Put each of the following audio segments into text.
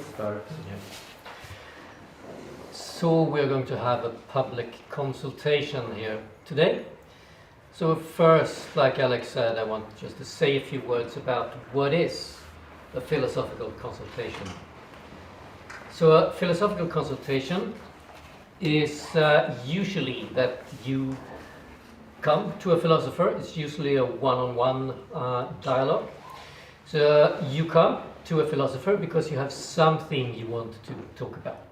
Start. Yeah. So we're going to have a public consultation here today. So first, like Alex said, I want just to say a few words about what is a philosophical consultation. So a philosophical consultation is usually that you come to a philosopher. It's usually a one-on-one dialogue. So you come to a philosopher because you have something you want to talk about.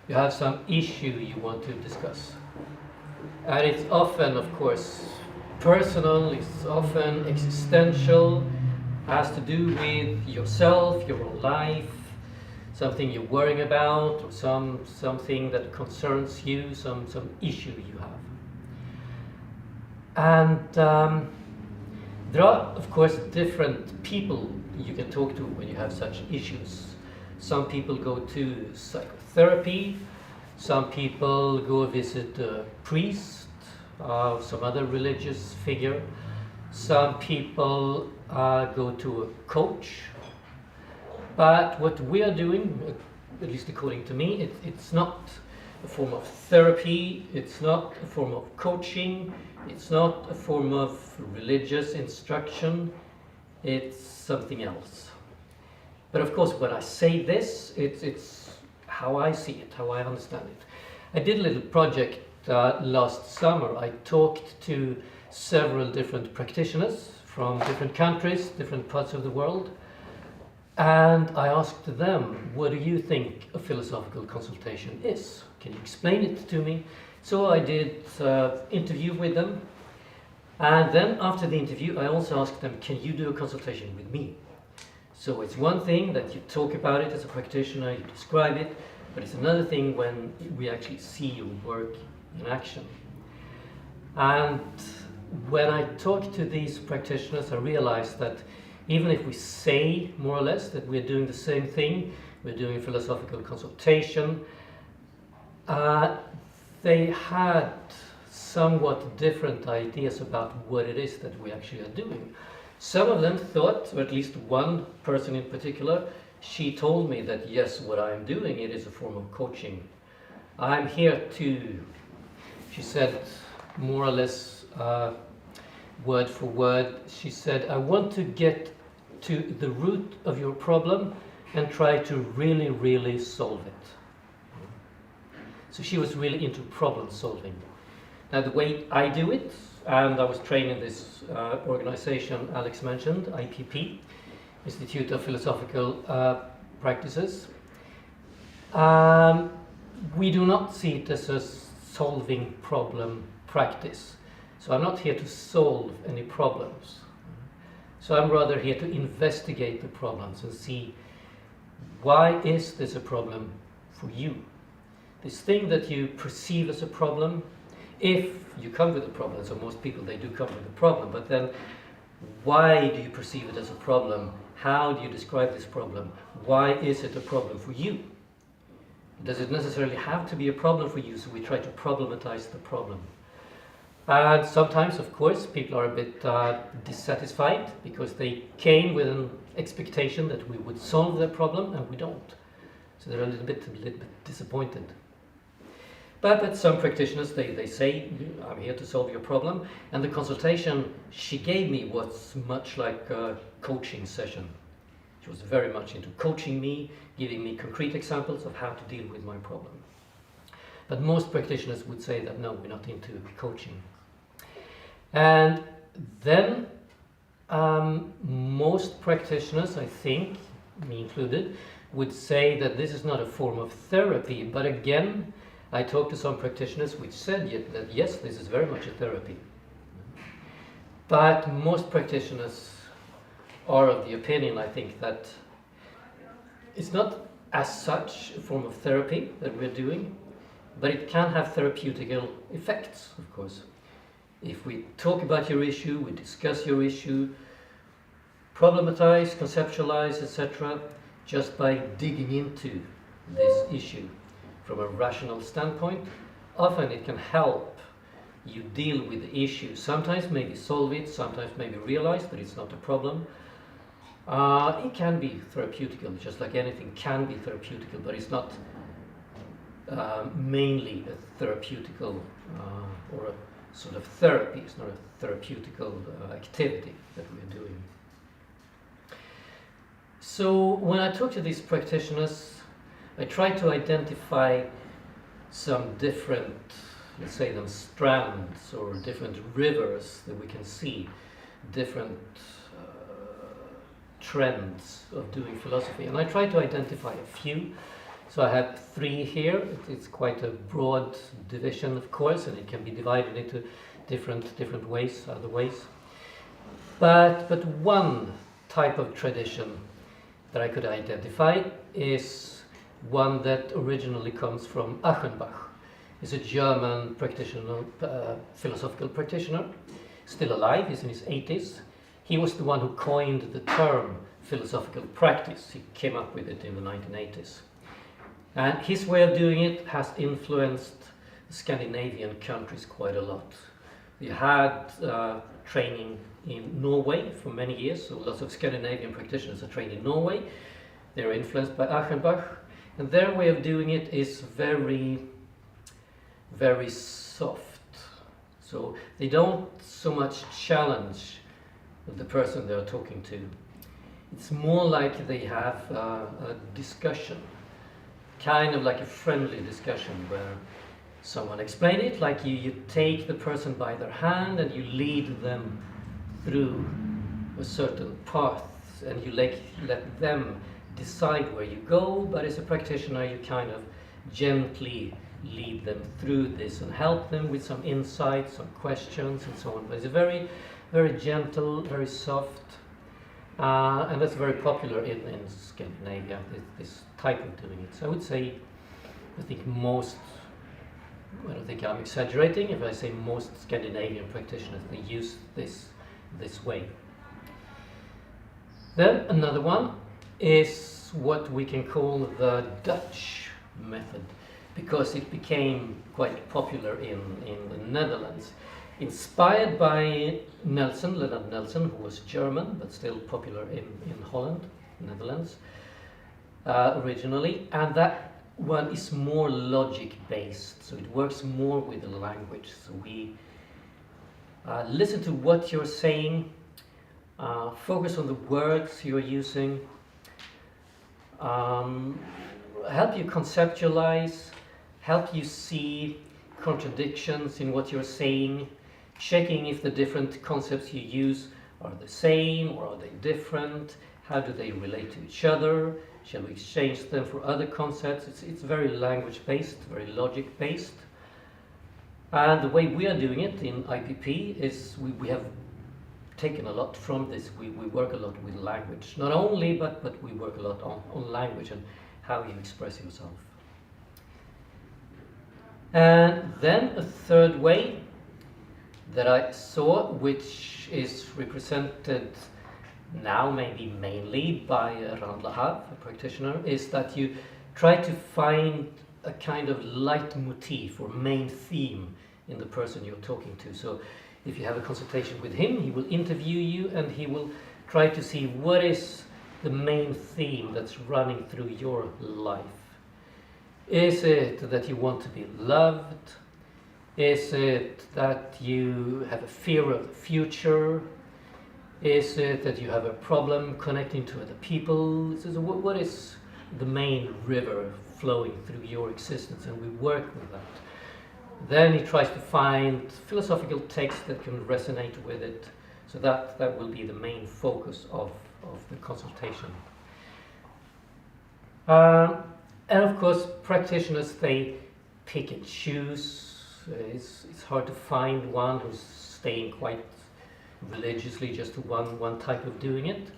You have some issue you want to discuss. And it's often, of course, personal, it's often existential, has to do with yourself, your own life, something you're worrying about, or something that concerns you, some issue you have. And there are, of course, different people you can talk to when you have such issues. Some people go to psychotherapy, some people go visit a priest, some other religious figure, some people go to a coach. But what we are doing, at least according to me, it's not a form of therapy, it's not a form of coaching, it's not a form of religious instruction, it's something else. But of course, when I say this, it's how I see it, how I understand it. I did a little project last summer. I talked to several different practitioners from different countries, different parts of the world, and I asked them, what do you think a philosophical consultation is? Can you explain it to me? So I did interview with them, and then after the interview I also asked them, can you do a consultation with me? So it's one thing that you talk about it as a practitioner, you describe it, but it's another thing when we actually see your work in action. And when I talked to these practitioners, I realized that even if we say more or less that we're doing the same thing, we're doing a philosophical consultation, they had somewhat different ideas about what it is that we actually are doing. Some of them thought, or at least one person in particular, she told me that yes, what I'm doing, it is a form of coaching. I'm here to, she said more or less word for word, she said, I want to get to the root of your problem and try to really solve it. So she was really into problem solving. Now the way I do it, and I was trained in this organization Alex mentioned, IPP, Institute of Philosophical Practices. We do not see it as a solving problem practice. So I'm not here to solve any problems. So I'm rather here to investigate the problems and see, why is this a problem for you? This thing that you perceive as a problem, if you come with a problem, so most people, they do come with a problem, but then why do you perceive it as a problem? How do you describe this problem? Why is it a problem for you? Does it necessarily have to be a problem for you? So we try to problematize the problem. And sometimes, of course, people are a bit dissatisfied because they came with an expectation that we would solve their problem, and we don't. So they're a little bit disappointed. But some practitioners, they say, I'm here to solve your problem. And the consultation she gave me was much like a coaching session. She was very much into coaching me, giving me concrete examples of how to deal with my problem. But most practitioners would say that no, we're not into coaching. And then most practitioners, I think, me included, would say that this is not a form of therapy. But again, I talked to some practitioners which said that yes, this is very much a therapy. But most practitioners are of the opinion, I think, that it's not as such a form of therapy that we're doing, but it can have therapeutical effects, of course. If we talk about your issue, we discuss your issue, problematize, conceptualize, etc., just by digging into this issue from a rational standpoint, often it can help you deal with the issue. Sometimes maybe solve it, sometimes maybe realize that it's not a problem. It can be therapeutical, just like anything can be therapeutical, but it's not mainly a therapeutical or a sort of therapy. It's not a therapeutical activity that we're doing. So when I talk to these practitioners, I try to identify some different, let's say them strands or different rivers that we can see, different trends of doing philosophy. And I try to identify a few. So I have 3 here. It's quite a broad division, of course, and it can be divided into different ways, other ways. But one type of tradition that I could identify is one that originally comes from Achenbach. He's a German practitioner, philosophical practitioner, still alive. He's in his 80s. He was the one who coined the term philosophical practice. He came up with it in the 1980s. And his way of doing it has influenced Scandinavian countries quite a lot. We had training in Norway for many years, so lots of Scandinavian practitioners are trained in Norway. They're influenced by Achenbach, and their way of doing it is very, very soft. So they don't so much challenge the person they're talking to. It's more like they have a discussion, kind of like a friendly discussion where someone explained it, like you take the person by their hand and you lead them through a certain path and you let them decide where you go, but as a practitioner you kind of gently lead them through this and help them with some insights, some questions and so on. But it's a very, very gentle, very soft, and that's very popular in Scandinavia, this type of doing it. So I would say, I think most, I don't think I'm exaggerating if I say most Scandinavian practitioners, they use this way. Then another one is what we can call the Dutch method, because it became quite popular in the Netherlands. Inspired by Nelson, Leonard Nelson, who was German but still popular in Holland, Netherlands, originally, and that one is more logic based, so it works more with the language. So we listen to what you're saying, focus on the words you're using, help you conceptualize, help you see contradictions in what you're saying, checking if the different concepts you use are the same or are they different, how do they relate to each other, shall we exchange them for other concepts. It's very language based, very logic based, and the way we are doing it in IPP is we have taken a lot from this. We work a lot with language, not only, but we work a lot on language and how you express yourself. And then a third way that I saw, which is represented now maybe mainly by Rand Lahav, a practitioner, is that you try to find a kind of leitmotif or main theme in the person you're talking to. So if you have a consultation with him, he will interview you and he will try to see what is the main theme that's running through your life. Is it that you want to be loved? Is it that you have a fear of the future? Is it that you have a problem connecting to other people? So what is the main river flowing through your existence? And we work with that. Then he tries to find philosophical texts that can resonate with it. So that will be the main focus of the consultation. And of course, practitioners, they pick and choose. It's hard to find one who's staying quite religiously just to one type of doing it.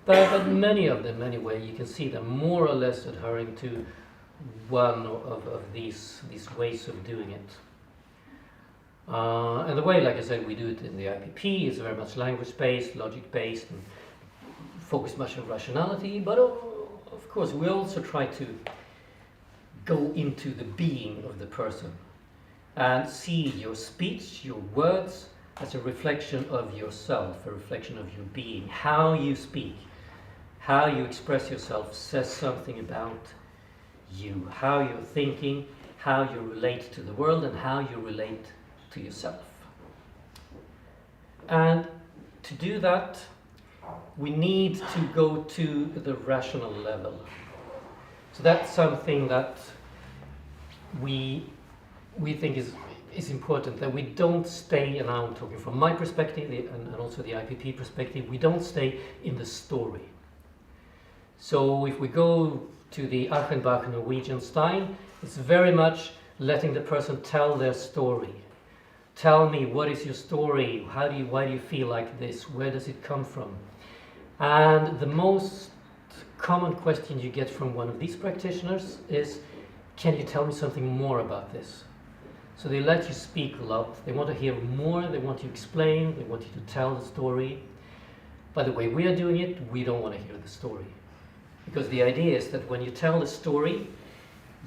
But many of them, anyway, you can see them more or less adhering to one of these ways of doing it. And the way, like I said, we do it in the IPP is very much language-based, logic-based, and focus much on rationality, but of course we also try to go into the being of the person and see your speech, your words, as a reflection of yourself, a reflection of your being, how you speak, How you express yourself says something about you, how you're thinking, how you relate to the world, and how you relate to yourself. And to do that, we need to go to the rational level. So that's something that we think is important, that we don't stay, and now I'm talking from my perspective and also the IPP perspective, we don't stay in the story. So if we go to the Achenbach Norwegian style, it's very much letting the person tell their story. Tell me, what is your story? Why do you feel like this? Where does it come from? And the most common question you get from one of these practitioners is, can you tell me something more about this? So they let you speak a lot. They want to hear more. They want you to explain. They want you to tell the story. By the way we are doing it, we don't want to hear the story. Because the idea is that when you tell the story,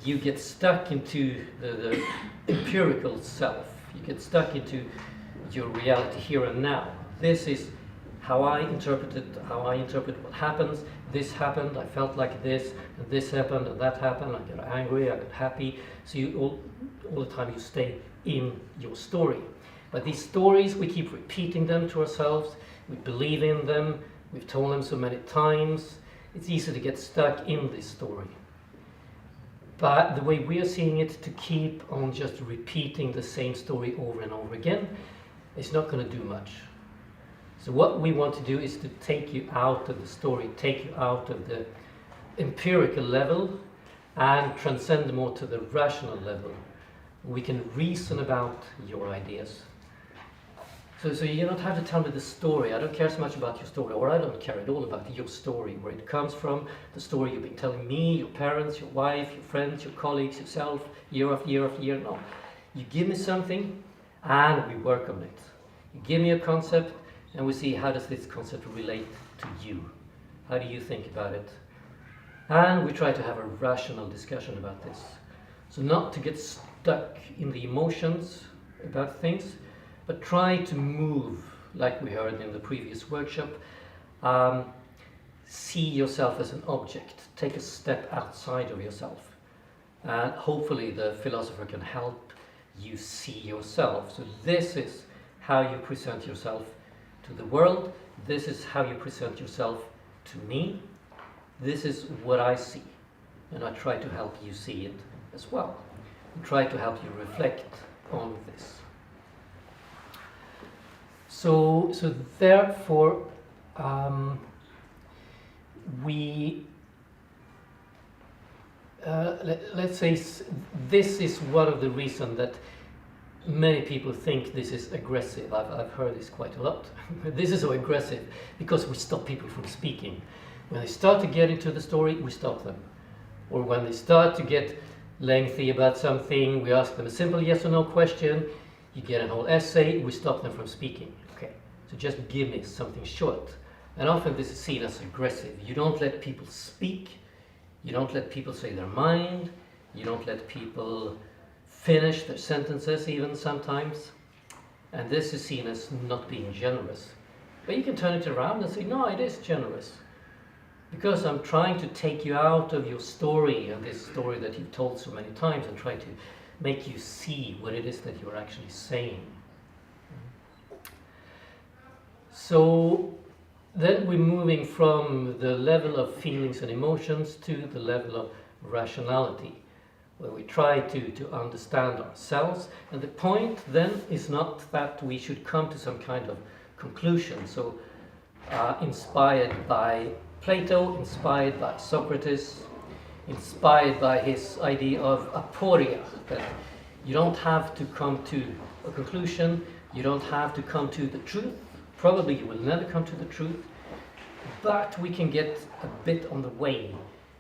you get stuck into the empirical self. You get stuck into your reality here and now. This is how I interpret it, how I interpret what happens. This happened, I felt like this, and this happened, and that happened. I got angry, I got happy. So you all the time you stay in your story. But these stories, we keep repeating them to ourselves. We believe in them. We've told them so many times. It's easy to get stuck in this story. But the way we are seeing it, to keep on just repeating the same story over and over again, it's not going to do much. So what we want to do is to take you out of the story, take you out of the empirical level and transcend more to the rational level. We can reason about your ideas. So you don't have to tell me the story. I don't care so much about your story, or I don't care at all about your story, where it comes from, the story you've been telling me, your parents, your wife, your friends, your colleagues, yourself, year after year after year. No. You give me something and we work on it. You give me a concept and we see, how does this concept relate to you? How do you think about it? And we try to have a rational discussion about this. So not to get stuck in the emotions about things, but try to move, like we heard in the previous workshop. See yourself as an object. Take a step outside of yourself. And hopefully the philosopher can help you see yourself. So this is how you present yourself to the world. This is how you present yourself to me. This is what I see. And I try to help you see it as well. And try to help you reflect on this. So therefore, let's say this is one of the reasons that many people think this is aggressive. I've heard this quite a lot. This is so aggressive because we stop people from speaking. When they start to get into the story, we stop them. Or when they start to get lengthy about something, we ask them a simple yes or no question. You get a whole essay, we stop them from speaking. Okay, so just give me something short. And often this is seen as aggressive. You don't let people speak. You don't let people say their mind. You don't let people finish their sentences even sometimes. And this is seen as not being generous. But you can turn it around and say, no, it is generous. Because I'm trying to take you out of your story, and this story that you've told so many times, and try to make you see what it is that you're actually saying. So then we're moving from the level of feelings and emotions to the level of rationality, where we try to understand ourselves. And the point then is not that we should come to some kind of conclusion. So inspired by Plato, inspired by Socrates, inspired by his idea of aporia, that you don't have to come to a conclusion, you don't have to come to the truth. Probably you will never come to the truth, but we can get a bit on the way.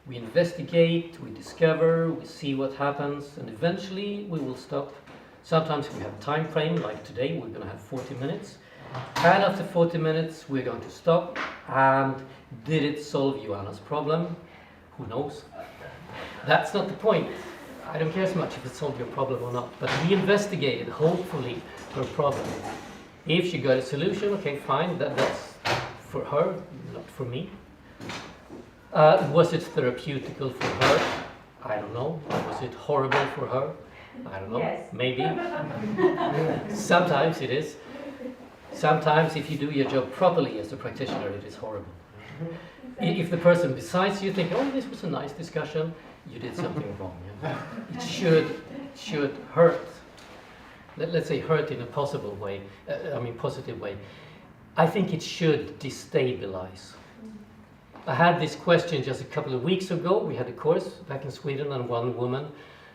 We investigate, we discover, we see what happens, and eventually we will stop. Sometimes we have a time frame, like today we're going to have 40 minutes. And after 40 minutes we're going to stop. And did it solve Joanna's problem? Who knows? That's not the point. I don't care so much if it solved your problem or not, but we investigated, hopefully, her problem. If she got a solution, okay, fine, that's for her, not for me. Was it therapeutical for her? I don't know. Was it horrible for her? I don't know. Yes. Maybe. Sometimes it is. Sometimes if you do your job properly as a practitioner, it is horrible. If the person besides you think, oh, this was a nice discussion, you did something wrong. Yeah? It should hurt. Let's say hurt in a possible way, positive way. I think it should destabilize. I had this question just a couple of weeks ago. We had a course back in Sweden, and one woman,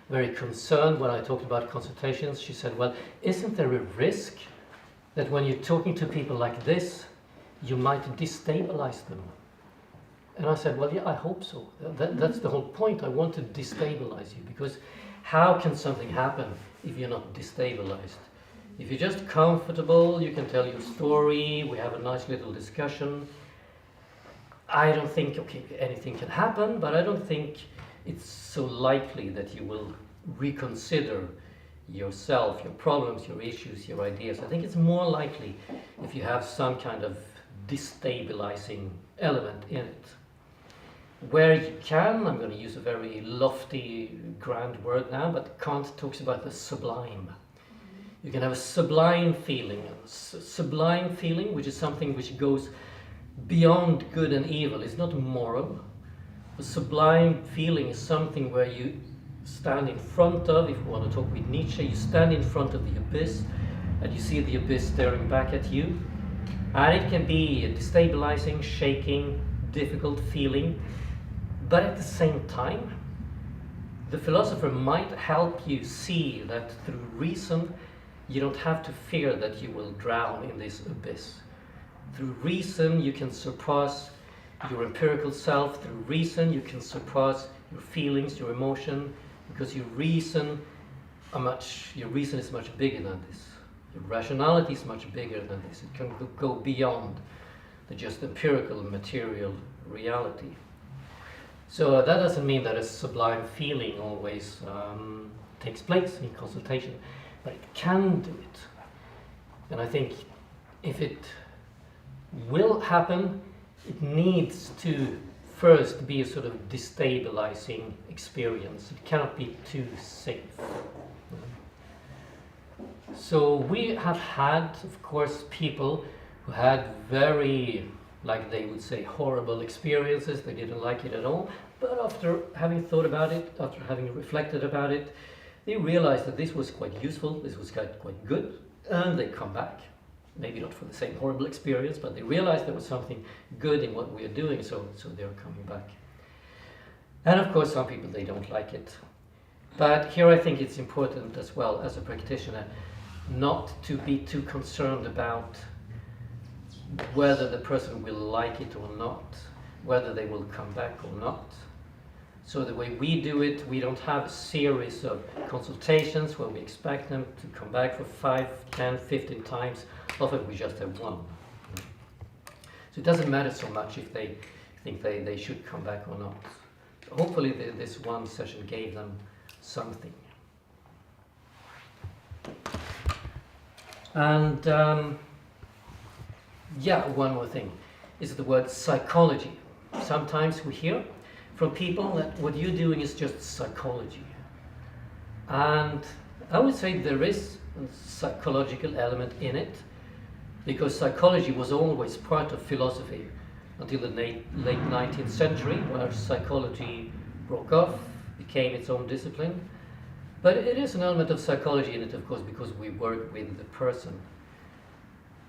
very concerned when I talked about consultations, she said, well, isn't there a risk that when you're talking to people like this, you might destabilize them? And I said, well, yeah, I hope so. That's the whole point. I want to destabilize you, because how can something happen if you're not destabilized? If you're just comfortable, you can tell your story, we have a nice little discussion. I don't think, okay, anything can happen, but I don't think it's so likely that you will reconsider yourself, your problems, your issues, your ideas. I think it's more likely if you have some kind of destabilizing element in it. Where you can, I'm going to use a very lofty, grand word now, but Kant talks about the sublime. You can have a sublime feeling, which is something which goes beyond good and evil. It's not moral. A sublime feeling is something where you stand in front of, if you want to talk with Nietzsche, you stand in front of the abyss and you see the abyss staring back at you. And it can be a destabilizing, shaking, difficult feeling. But at the same time, the philosopher might help you see that through reason, you don't have to fear that you will drown in this abyss. Through reason, you can surpass your empirical self. Through reason, you can surpass your feelings, your emotion, because your reason is much bigger than this. Your rationality is much bigger than this. It can go beyond the just empirical material reality. So that doesn't mean that a sublime feeling always takes place in consultation, but it can do it. And I think if it will happen, it needs to first be a sort of destabilizing experience. It cannot be too safe. So we have had, of course, people who had very, like they would say, horrible experiences. They didn't like it at all. But after having thought about it, after having reflected about it, they realized that this was quite useful, this was quite good, and they come back. Maybe not for the same horrible experience, but they realized there was something good in what we are doing, so they're coming back. And of course, some people, they don't like it. But here I think it's important as well, as a practitioner, not to be too concerned about whether the person will like it or not, whether they will come back or not. So the way we do it, we don't have a series of consultations where we expect them to come back for 5, 10, 15 times. Often we just have one. So it doesn't matter so much if they think they should come back or not. So hopefully this one session gave them something. And one more thing is the word psychology. Sometimes we hear from people that what you're doing is just psychology. And I would say there is a psychological element in it, because psychology was always part of philosophy until the late 19th century, where psychology broke off, became its own discipline. But it is an element of psychology in it, of course, because we work with the person.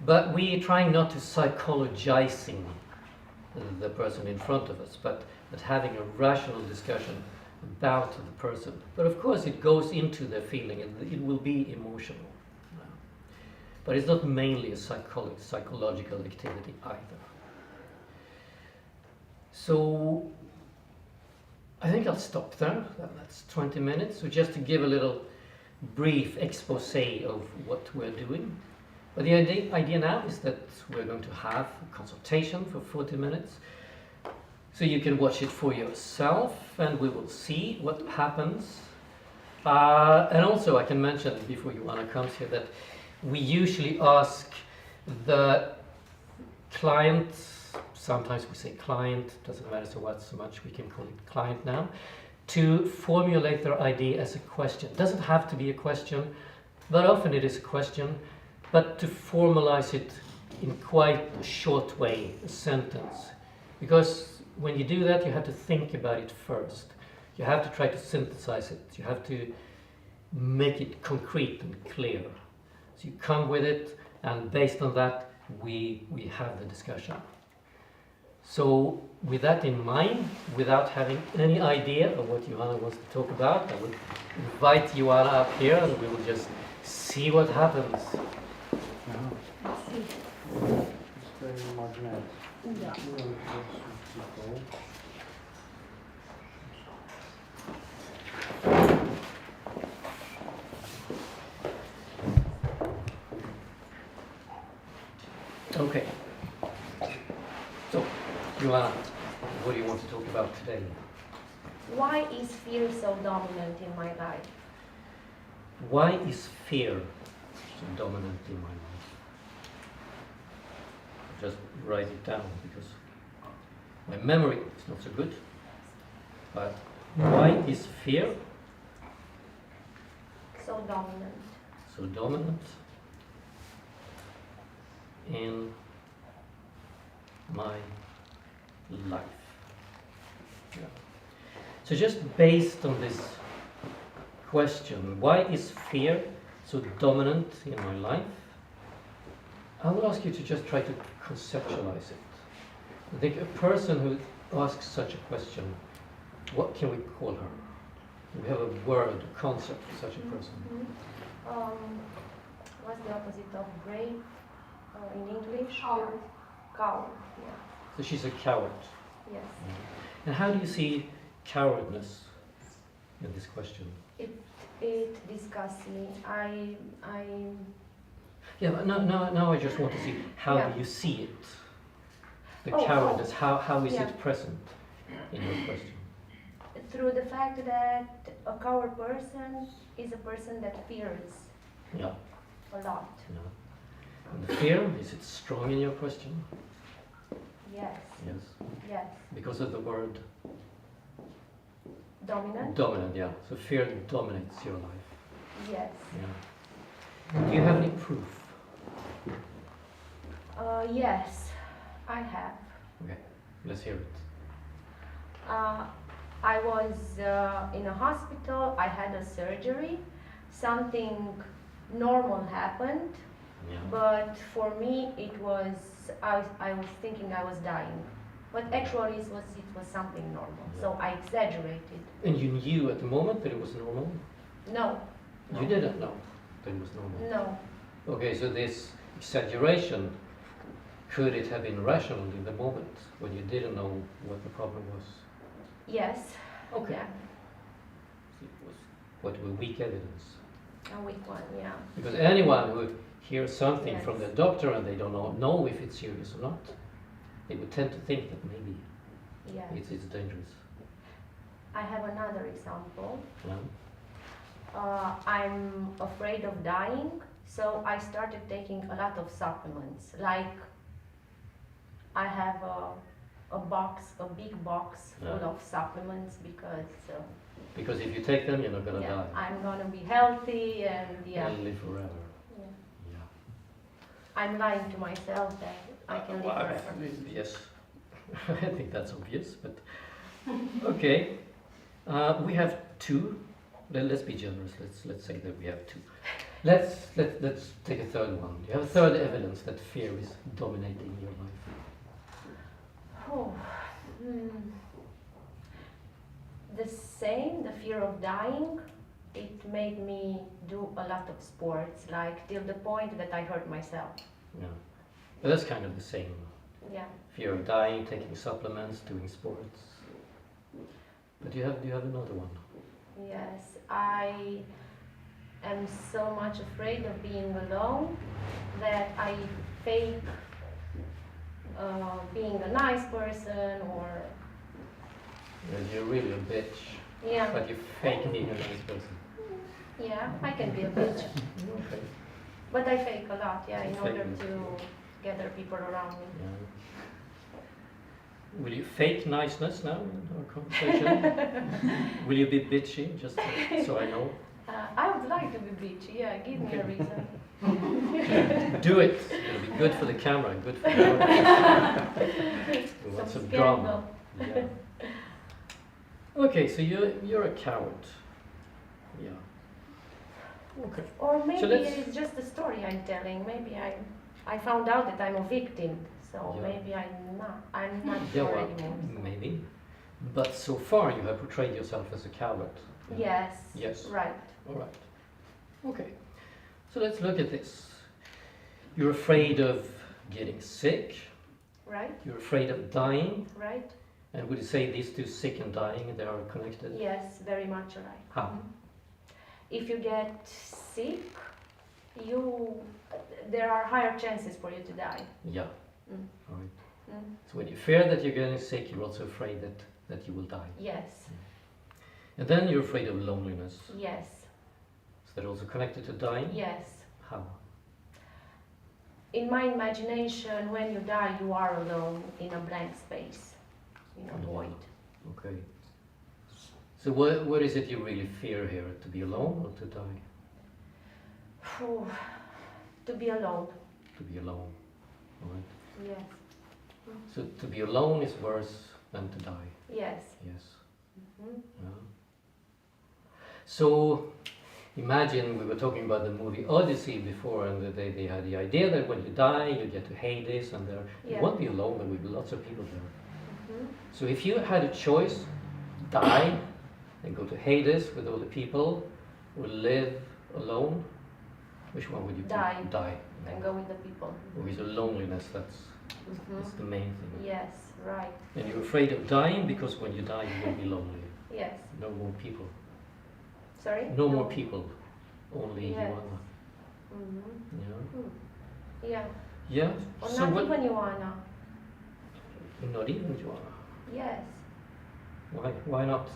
But we are trying not to psychologizing the person in front of us, but having a rational discussion about the person. But of course it goes into their feeling, and it will be emotional. But it's not mainly a psychological activity either. So I think I'll stop there. That's 20 minutes. So just to give a little brief expose of what we're doing. But the idea now is that we're going to have a consultation for 40 minutes. So you can watch it for yourself, and we will see what happens. And also I can mention, before Joanna comes here, that we usually ask the clients sometimes we say client, doesn't matter so much, we can call it client now, to formulate their idea as a question. It doesn't have to be a question, but often it is a question, but to formalize it in quite a short way, a sentence. Because when you do that, you have to think about it first. You have to try to synthesize it. You have to make it concrete and clear. So you come with it, and based on that, we have the discussion. So with that in mind, without having any idea of what Johanna wants to talk about, I will invite Johanna up here and we will just see what happens. Okay. So, Johanna, what do you want to talk about today? Why is fear so dominant in my life? Why is fear so dominant in my life? Just write it down because my memory is not so good. But why is fear So dominant. so dominant in my life? Yeah. So just based on this question, why is fear so dominant in my life? I will ask you to just try to conceptualize it. I think a person who asks such a question, what can we call her? We have a word, a concept for such a person. What's the opposite of brave in English? Coward. Coward, yeah. So she's a coward. Yes. And how do you see cowardness in this question? It disgusts me. Yeah, but now I just want to see how Yeah. do you see it? The Oh, cowardice, how is Yeah. it present in your question? Through the fact that a coward person is a person that fears Yeah. a lot. Yeah. And the fear, is it strong in your question? Yes. Yes. Yes. Because of the word Dominant? dominant, yeah. So fear dominates your life. Yes. Yeah. Do you have any proof? Yes, I have. Okay, let's hear it. I was in a hospital, I had a surgery, something normal happened, Yeah. but for me it was, I was thinking I was dying. But actually it was something normal, so I exaggerated. And you knew at the moment that it was normal? No. You didn't know that it was normal? No. Okay, so this exaggeration, could it have been rational in the moment when you didn't know what the problem was? Yes. Okay. Yeah. It was what were weak evidence. A weak one, yeah. Because anyone who hears something Yes. from the doctor and they don't know if it's serious or not, they would tend to think that maybe Yeah. it's dangerous. I have another example. Yeah. I'm afraid of dying, so I started taking a lot of supplements. Like, I have a big box full Yeah. of supplements because Because if you take them, you're not going to yeah, die. I'm gonna be healthy and yeah, You'll live forever. yeah. Yeah. I'm lying to myself that I can live forever. Yes, I think that's obvious, but okay. We have two. Let's be generous. Let's say that we have two. Let's take a third one. You have a third evidence that fear is dominating your life. Oh, the same, the fear of dying. It made me do a lot of sports, like till the point that I hurt myself. Yeah, but that's kind of the same. Yeah. Fear of dying, taking supplements, doing sports. But do you have another one? Yes, I am so much afraid of being alone that I fake being a nice person or You're really a bitch, yeah, but you fake being a nice person. yeah, I can be a bitch, Okay. but I fake a lot, yeah, in You order fake it. to gather people around me. Yeah. Will you fake niceness now in our conversation? Will you be bitchy, just so I know? I would like to be bitchy, yeah, give me a reason. Do it. It'll be good for the camera, good for the audience. We want some drama. Yeah. Okay, so you're a coward. Yeah. Okay. Or maybe let's- it's just a story I'm telling. Maybe I found out that I'm a victim, so Yeah. maybe I'm not Yeah, sure well, anymore. So. maybe. But so far you have portrayed yourself as a coward. Yes. Yes. Right. All right. Okay. So let's look at this. You're afraid of getting sick. Right. You're afraid of dying. Right. And would you say these two, sick and dying, they are connected? Yes, very much right. How? If you get sick, there are higher chances for you to die. Yeah. Mm. All right. Mm. So when you fear that you're getting sick, you're also afraid that you will die. Yes. And then you're afraid of loneliness. Yes. Is that also connected to dying? Yes. How? In my imagination, when you die, you are alone in a blank space, in a void. Okay. So what is it you really fear here? To be alone or to die? Phew. To be alone. To be alone. All right. Yes. So to be alone is worse than to die. Yes. Yes. Mhm. Yeah. So imagine we were talking about the movie Odyssey before, and they had the idea that when you die, you get to Hades, and there you Yeah. won't be alone. There will be lots of people there. Mhm. So if you had a choice, die and go to Hades with all the people, or live alone, which one would you pick? Die. Die. And go with the people. Or is the loneliness that's Mhm. the main thing. Yes. Right. And you're afraid of dying because when you die you will be lonely. Yes. No more people. Sorry. No more people. Only Yes. Joanna. Mhm. Yeah. Yeah. Yeah. Or So not what? even Joanna. Not even Joanna. Yes. Why? Why not?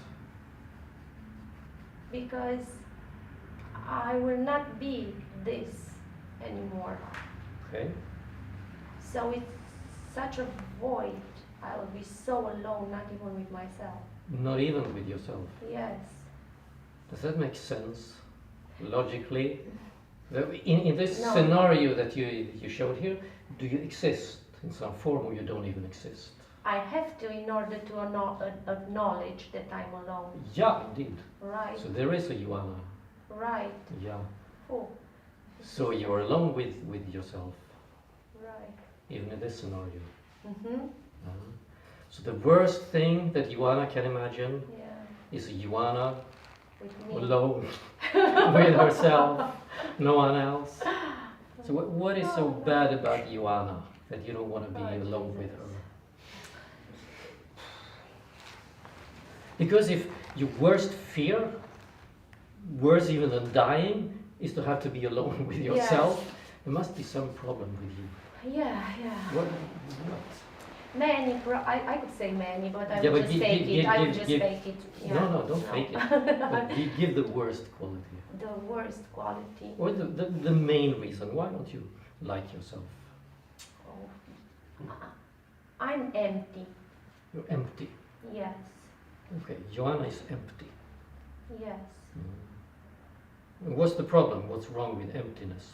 Because I will not be this anymore. Okay. So it's such a void. I will be so alone, not even with myself. Not even with yourself. Yes. Does that make sense? Logically? In this No. scenario that you showed here, do you exist in some form or you don't even exist? I have to in order to acknowledge that I'm alone. Yeah, indeed. Right. So there is a Joanna. Right. Yeah. Oh. So you're alone with yourself, Right. even in this scenario. Mhm. So the worst thing that Joanna can imagine Yeah. is a Joanna With me. alone with herself, no one else. So what is so bad about Joanna that you don't want to be Oh, alone with Jesus. her? Because if your worst fear, worse even than dying, is to have to be alone with yourself, there must be some problem with you. Yeah. Yeah. What? Many. I could say many, but I Yeah, would but just fake it. I would just give- fake it. Yeah. No, don't fake it. But give the worst quality. The worst quality. Or the main reason. Why don't you like yourself? Oh. I'm empty. You're empty. Yes. Okay, Joanna is empty. Yes. And what's the problem? What's wrong with emptiness?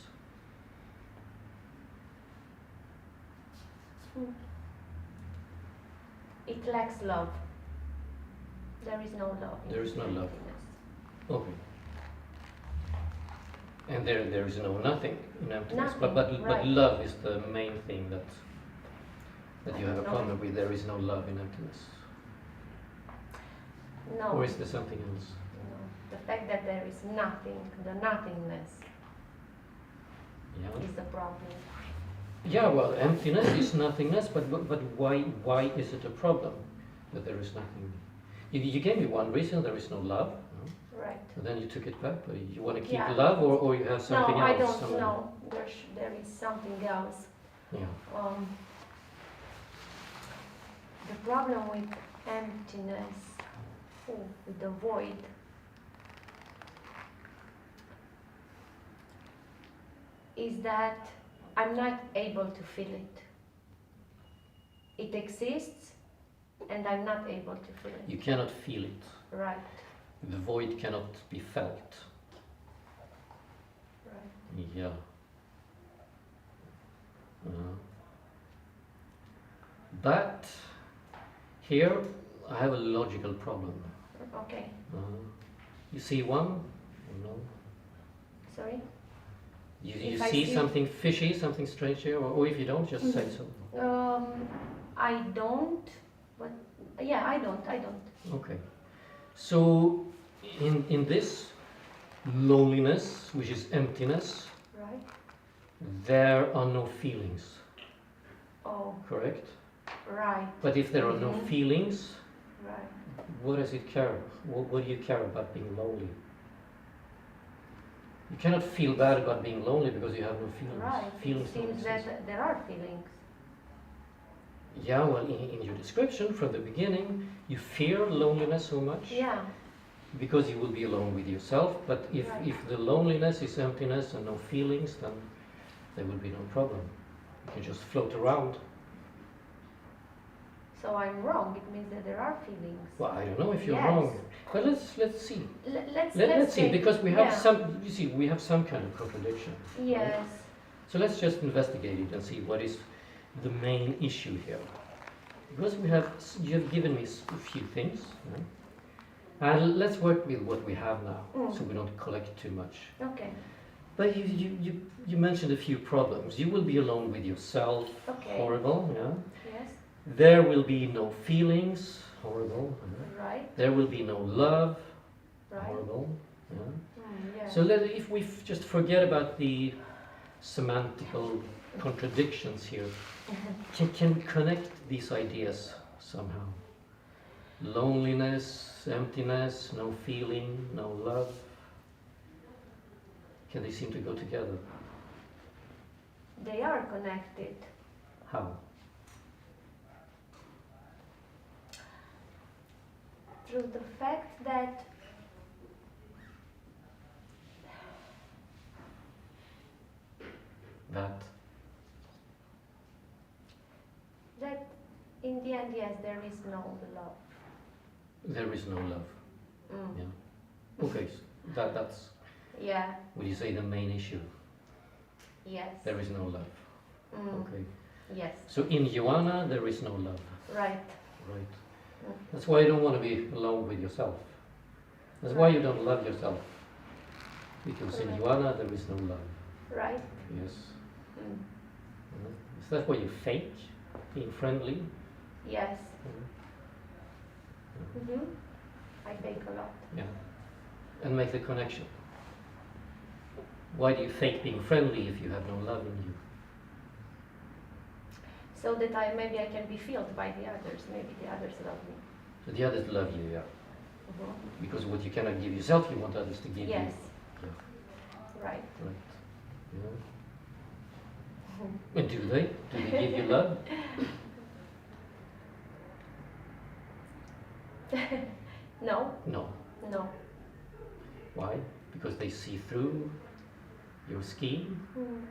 It lacks love. There is no love. in There is no love. emptiness. Okay. And there is no nothing in emptiness. But Nothing, right. love is the main thing that you have a No. problem with. There is no love in emptiness. No. Or is there something else? No. The fact that there is nothing, the nothingness, Yeah. is the problem. Yeah, well, emptiness is nothingness, but why is it a problem that there is nothing? You gave me one reason, there is no love, no? Right. And then you took it back, but you want to keep Yeah. love or you have something No, else? I don't somewhere? know. There is something else. Yeah. The problem with emptiness, with the void, is that I'm not able to feel it. It exists, and I'm not able to feel it. You cannot feel it. Right. The void cannot be felt. Right. Yeah. But here I have a logical problem. Okay. You see one? No. Sorry. You If I see see- something fishy, something strange here, or if you don't, just say so. I don't. But yeah, I don't. Okay. So in this loneliness, which is emptiness, Right. there are no feelings. Oh, Correct? right. But if there are no Mhm. feelings, Right. what does it care? What do you care about being lonely? You cannot feel bad about being lonely because you have no feelings. Right. Feelings It don't seems exist. that there are feelings. Yeah, well, in your description from the beginning, you fear loneliness so much Yeah. because you will be alone with yourself. But Right. if the loneliness is emptiness and no feelings, then there will be no problem. You can just float around. So I'm wrong. It means that there are feelings. Well, I don't know if you're Yes. wrong, but let's see. Let's See, take- because we have yeah. some. You see, we have some kind of contradiction. Yes. So let's just investigate it and see what is the main issue here. Because you have given me a few things, right? And let's work with what we have now, so we don't collect too much. Okay. But you mentioned a few problems. You will be alone with yourself, Okay. horrible, yeah. Yes. There will be no feelings, horrible. Yeah. Right. There will be no love, Right. horrible. Yeah. Yeah. So if we just forget about the semantical contradictions here, can we connect these ideas somehow? Loneliness, emptiness, no feeling, no love. Can they seem to go together? They are connected. How? Through the fact that That? in the end, yes, there is no love. There is no love. Mm. Yeah. Okay, so that's, Yeah. would you say, the main issue? Yes. There is no love. Mm. Okay. Yes. So in Joanna, there is no love. Right. Right. Mm. That's why you don't want to be alone with yourself. That's why you don't love yourself. Because in Correct. Joanna, there is no love. Right. Yes. Mm. Is that why you fake being friendly? Yes. Mhm. Mhm. I bake a lot. Yeah. And make the connection. Why do you fake being friendly if you have no love in you? So that maybe I can be filled by the others. Maybe the others love me. So the others love you, yeah. Mhm. Because what you cannot give yourself, you want others to give Yes. you. Right. Yeah. Right. Yeah. And do they? Do they give you love? No. No. No. Why? Because they see through your scheme? Mm.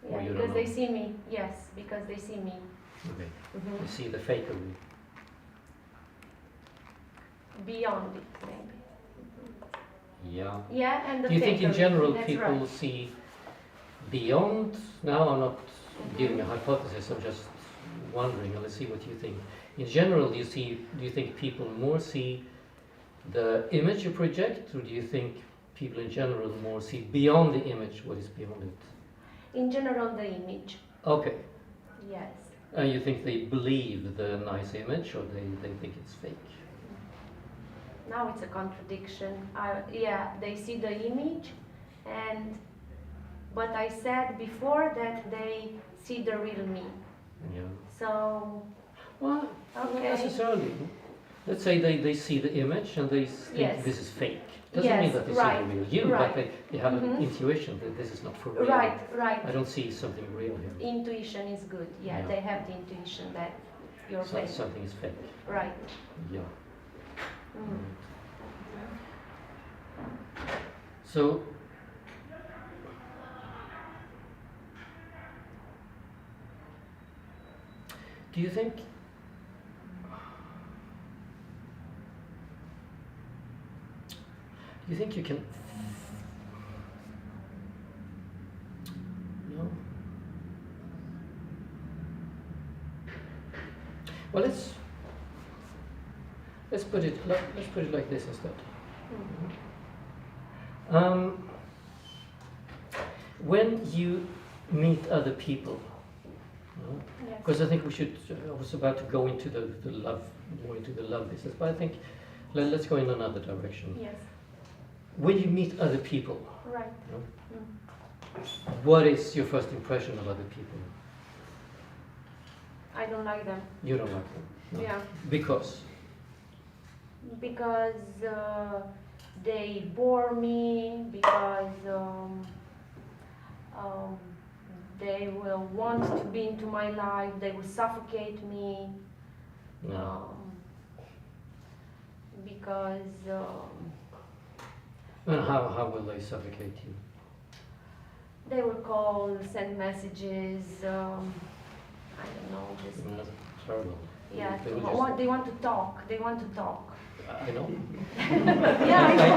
Or Yeah, you don't because they know? see me. Yes, because they see me. Okay. Mhm. They see the fakery. Beyond it, maybe. Yeah. Yeah, and the Do you think in fakery, general that's people right. see beyond? Now I'm not giving a hypothesis, I'm just wondering, and let's see what you think. In general, do you think people more see the image you project, or do you think people in general more see beyond the image what is beyond it? In general, the image. Okay. Yes. And you think they believe the nice image, or they think it's fake? Now it's a contradiction. Yeah, they see the image, but I said before that they see the real me. Yeah. So, Well, not okay. necessarily. Let's say they see the image and they think Yes. this is fake. Doesn't mean Yes, that they right, see the real you, right. but they have an Mhm. intuition that this is not for real. Right, right. I don't see something real here. Intuition is good. Yeah, Yeah. they have the intuition that you're fake. Something is fake. Right. Yeah. Mm. So, Do you think? Do you think you can? No. Well, let's put it like this instead. When you meet other people, Yes. because I think we should. I was about to go into the love, more into the love business, but I think let's go in another direction. Yes. When you meet other people, Right. what is your first impression of other people? I don't like them. You don't like them. No. Yeah. Because Because they bore me. Because they will want to be into my life. They will suffocate me. no. Because And how will they suffocate you? they will call, send messages. I don't know. Just, That's terrible. yeah. They will just- They want to talk. They want to talk. I know. Yeah. I know.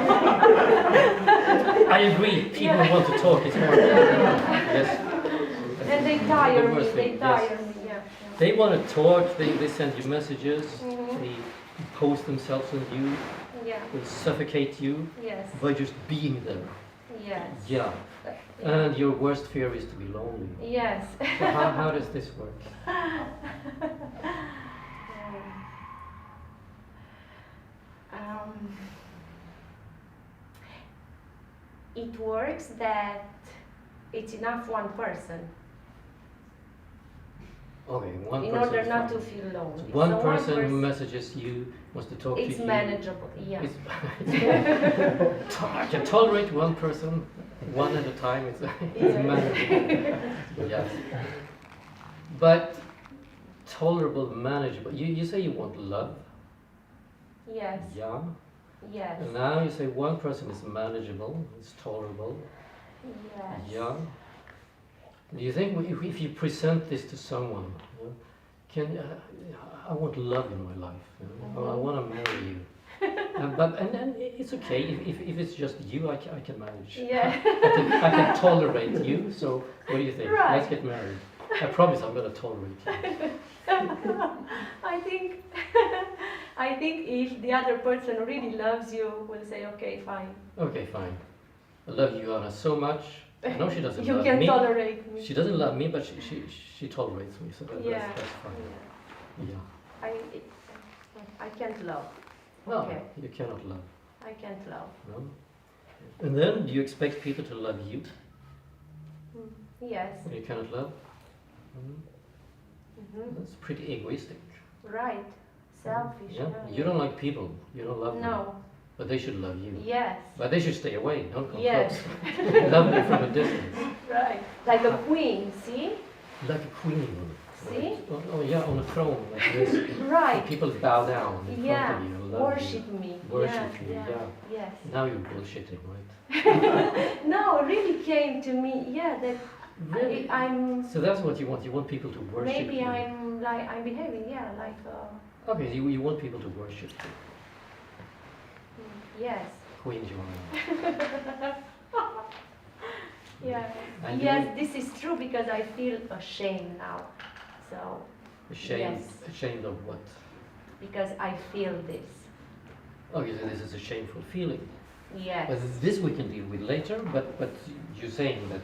I agree. People Yeah. want to talk. It's more. Yes. And they tire The me. worst They thing, tire yes. me. Yeah. They want to talk. They send you messages. Mhm. They impose themselves on you. Yeah. They suffocate you Yes. by just being there. Yes. Yeah. And your worst fear is to be lonely. Yes. So how does this work? It works that it's enough one person Okay, one in person. order is not fine. to feel lonely. One So person who messages you, wants to talk to it's you. manageable. Yeah. I can tolerate one person, one at a time. It's Yeah. manageable. Yes. But tolerable, manageable. You say you want love. Yes. Yeah. Yes. And now you say one person is manageable, it's tolerable. Yes. Yeah. Do you think if you present this to someone, can I want love in my life? I want to marry you. And it's okay if it's just you. I can manage. Yeah. I can tolerate you. So what do you think? Right. Let's get married. I promise I'm gonna tolerate you. I think I think if the other person really loves you, will say, okay, fine. Okay, fine. I love you, Anna, so much. I know she doesn't You love can me. tolerate me. She doesn't love me, but she tolerates me. So Yeah. that's fine. Yeah. Yeah. I can't love. No, Okay. you cannot love. I can't love. No. And then do you expect people to love you? Yes. You cannot love? That's pretty egoistic. Right. Selfish. Yeah. You don't like people. You don't love them. No. But they should love you. Yes. But they should stay away. Don't come Yes. close. Love them from a distance. Right. Like a queen. See? Like a queen. See? Oh yeah, on a throne like this. Right. People bow down in Yeah. front of you and love Worship you. me. Worship yeah. you, Yeah. yeah. Yes. Now you're bullshitting, right? No, it really came to me. Yeah. That Really? I'm. So that's what you want. You want people to worship Maybe you. I'm behaving. Yeah. Like. Okay, you want people to worship you. Yes. Queen Joanna. Yeah. And Yes, this is true because I feel ashamed now. So, Ashamed, Yes. ashamed of what? because I feel this. Okay, so this is a shameful feeling. Yes. But this we can deal with later, but you're saying that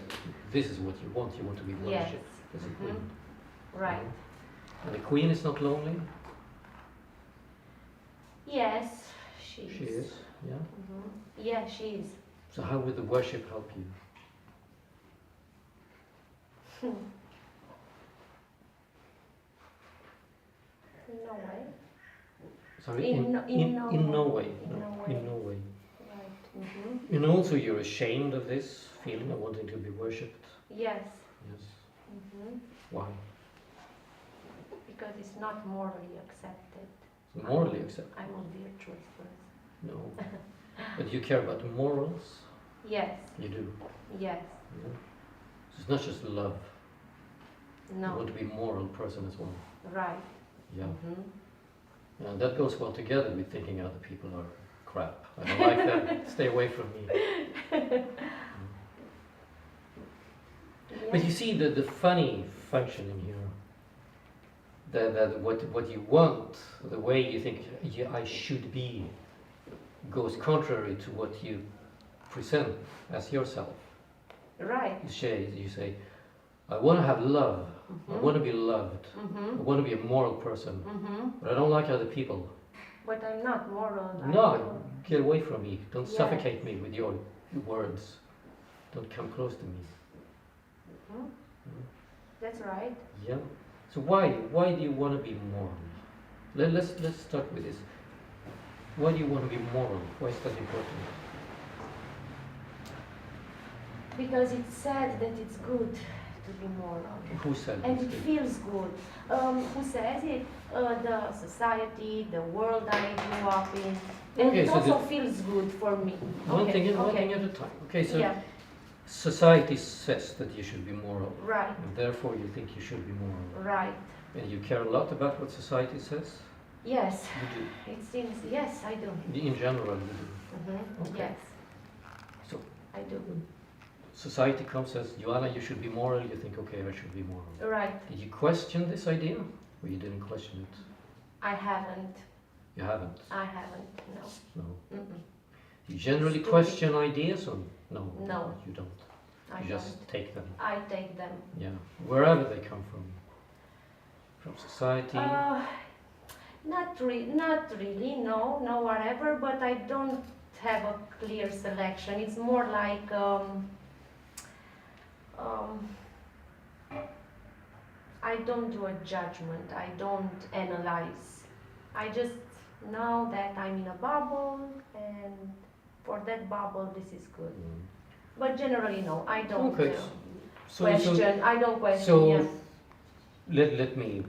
this is what you want to be Yes. worshipped as a queen. Right. And the queen is not lonely? Yes, she is. She is, yeah? Yeah, she is. So how would the worship help you? In no way. Sorry? In no in no way. In No, no way. in no way. Right. And also you're ashamed of this feeling of wanting to be worshipped? Yes. Yes. Why? Because it's not morally accepted. It's morally accepted? I'm a virtuous person. No. But you care about morals? Yes. You do. Yes. Yeah. So it's not just love. You No. want to be a moral person as well. Right. Yeah. Mhm. And that goes well together with thinking other people are crap. I don't like that. Stay away from me. But you see the funny function in here, that what you want, the way you think I should be, goes contrary to what you present as yourself. Right. You say, I want to have love, I want to be loved, I Mm-hmm. want to be a moral person, Mm-hmm. but I don't like other people. But I'm not moral. No, get away from me. Don't Yes. suffocate me with your words. Don't come close to me. Mhm. That's right. Yeah. So why do you want to be moral? Let's start with this. Why do you want to be moral? Why is that important? Because it's said that it's good to be moral. Who said And this? it feels good. Who says it? The society, the world I grew up in. And Okay, it so also feels good for me. One Okay, thing okay. at a time. Okay, so Yeah, society says that you should be moral, right, and therefore you think you should be moral. right. And you care a lot about what society says? Yes, You it seems, yes, I do. do. In general, you do. Mm-hmm. Okay. Yes, So I do. society comes and says, Joanna, you should be moral. You think, okay, I should be moral. Right, Did you question this idea, or you didn't question it? I haven't. You haven't. I haven't, no. No. Mm-mm. You generally Stupid. question ideas, or no? No. You don't. I You just don't. take them. I take them. Yeah. Wherever they come from. From society. Not really, no, whatever, but I don't have a clear selection. It's more like, I don't do a judgment, I don't analyze. I just know that I'm in a bubble, and for that bubble, this is good. Mm. But generally, no, I don't Okay. So, question. I don't question. so Yeah. let me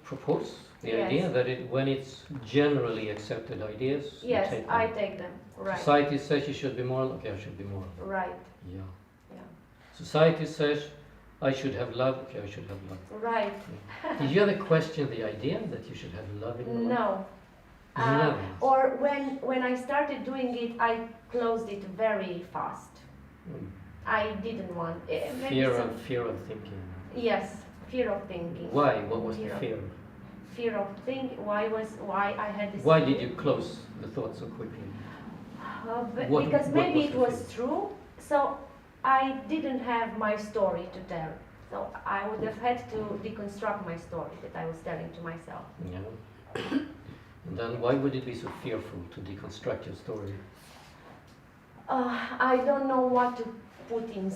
propose the Yes. idea that when it's generally accepted ideas, you Yes, take I them. take them. Right. Society says you should be moral. Okay, I should be moral. Right. Yeah. Yeah. Society says I should have love. Okay, I should have love. Right. Did you ever question the idea that you should have love in your life? No. No. Or when I started doing it, I closed it very fast. Mm. I didn't want maybe Fear of thinking. Yes, fear of thinking. Why? What was the Fear of- fear? Fear of thinking. Why I had this? Why fear? did you close the thought so quickly? Because what maybe was it the was fear? true. So I didn't have my story to tell. So I would have had to deconstruct my story that I was telling to myself. Yeah. And then why would it be so fearful to deconstruct your story? I don't know what to put in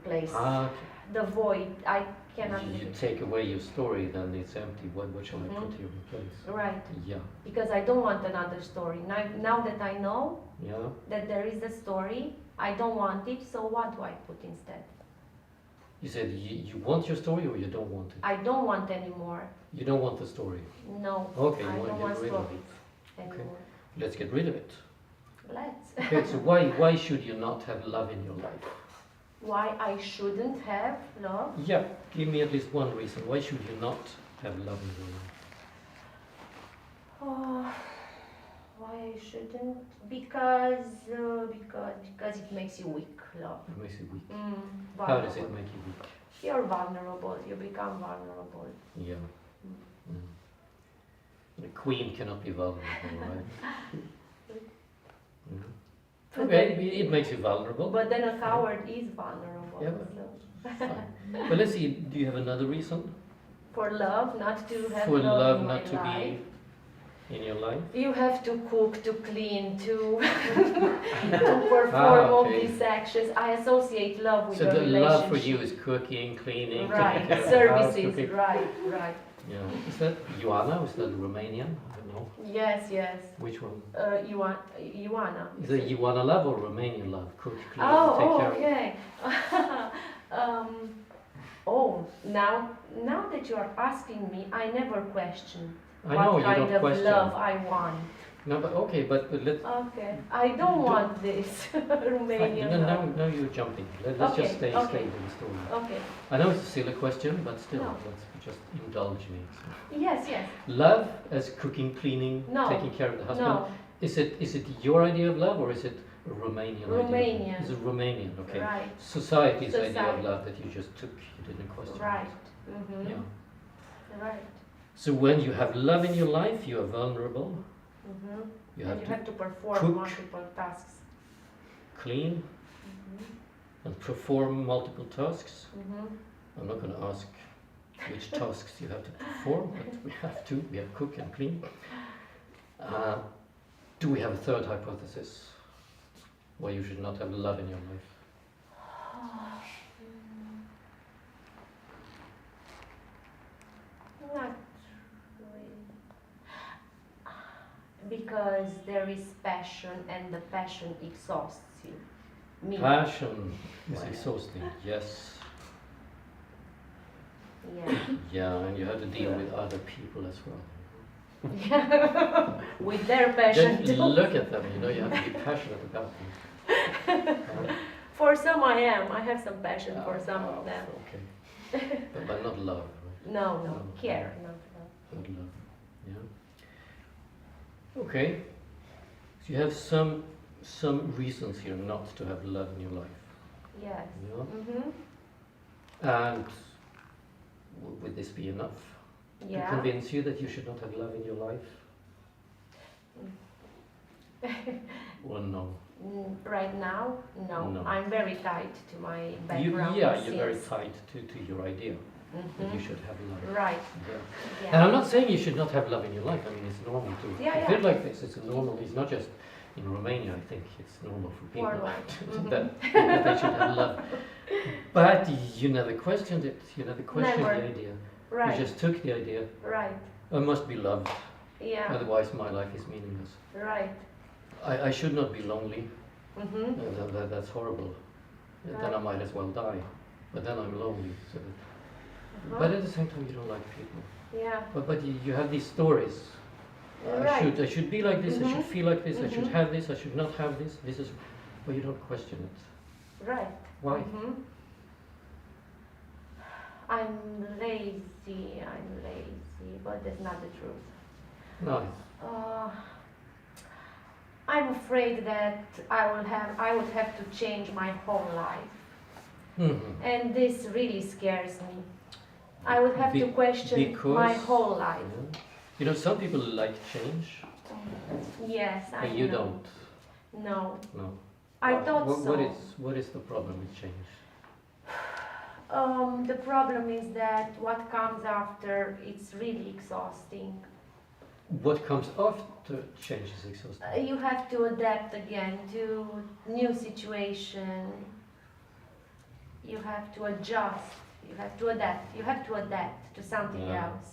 place. Ah, The void. I cannot. you take away your story, then it's empty. What shall I put here in place? Right. Yeah. Because I don't want another story. Now that I know Yeah. that there is a story, I don't want it. So what do I put instead? You said you want your story or you don't want it? I don't want anymore. You don't want the story. No. Okay, you I want don't to want get rid of stories it. anymore. Let's get rid of it. Let's. Okay, so why should you not have love in your life? Why I shouldn't have love? Yeah, give me at least one reason. Why should you not have love in your life? Oh, why I shouldn't? Because it makes you weak. Love. It makes you weak. How Vulnerable. does it make you weak? You're vulnerable. You become vulnerable. Yeah. Mm. The queen cannot be vulnerable, right? Mm. But Okay, then- it makes you vulnerable. But then a coward is vulnerable. Yeah, So. But let's see, do you have another reason For love, not to have for love, love in not my to life. be in your life? You have to cook, to clean, to perform all okay. these actions. I associate love with So a the relationship. love for you is cooking, cleaning, taking Right, care of the house, services, cooking. right. Yeah. Is that Joanna? Is that Romanian? I don't know. Yes. Which one? Ioana. Is it Joanna love or Romanian love? Cook, clean, Oh, take care okay. Now that you are asking me, I never question I what know you kind don't of question. love I want. No, but okay, but let's. Okay. I don't want this Romanian No, love. now you're jumping. Let's just Okay, stay okay. in the story. Okay. I know it's a silly question, but still, No. let's just indulge me. Yes, yes. Love as cooking, cleaning, No. taking care of the husband. No. Is it your idea of love or is it a Romanian idea? Romanian. Is it Romanian? Okay. Right. Society's idea of Society. love that you just took, you didn't question. Right. Mm-hmm. Yeah. Right. So when you have love in your life, you are vulnerable. Mm-hmm. You And have you to have to perform cook. multiple tasks. clean Mm-hmm. and perform multiple tasks. Mm-hmm. I'm not going to ask which tasks you have to perform, but we have to. We have cook and clean. Do we have a third hypothesis why you should not have love in your life? Not really. Because there is passion and the passion exhausts you. Me. Passion is Well. exhausting, yes. Yeah. Yeah, and you have to deal with other people as well. With their passion Just too. look at them, you know, you have to be passionate about them. For some I am. I have some passion for some Oh, of them. Okay. But not love, right? No, no. No. Care, not love. Not love, yeah. Okay. So you have some reasons here not to have love in your life. Yes. Yeah. Mm-hmm. And would this be enough to Yeah. convince you that you should not have love in your life? Or no? Right now, no. No. I'm very tight to my You, background. yeah, you're very yes. tight to your idea that you Mhm. should have love. Right. Yeah. Yeah. And I'm not saying you should not have love in your life. I mean, it's normal to Yeah, feel yeah. like this. It's a normal. It's not just in Romania. I think it's normal for people Worldwide. Mhm. that they should have love. But you never questioned it. You never questioned Never. the idea. Right. You just took the idea. Right. I must be loved. Yeah. Otherwise, my life is meaningless. Right. I should not be lonely. Mm-hmm. That's horrible. Then I Right. might as well die. But then I'm lonely. So that, Uh-huh. But at the same time, you don't like people. Yeah. But you have these stories. Right. I should be like this. I should Mhm. feel like this. I should Mhm. have this. I should not have this. This is, but you don't question it. Right. Why? Mm-hmm. I'm lazy. But that's not the truth. No. I'm afraid that I would have to change my whole life, Mhm. and this really scares me. I would have to Be- question my because- whole life. Yeah. You know, some people like change, Yes, I and you know. don't. No, No. I thought so. What is the problem with change? The problem is that what comes after, it's really exhausting. What comes after change is exhausting. You have to adapt again to new situation. You have to adjust. You have to adapt. You have to adapt to something Yeah. else.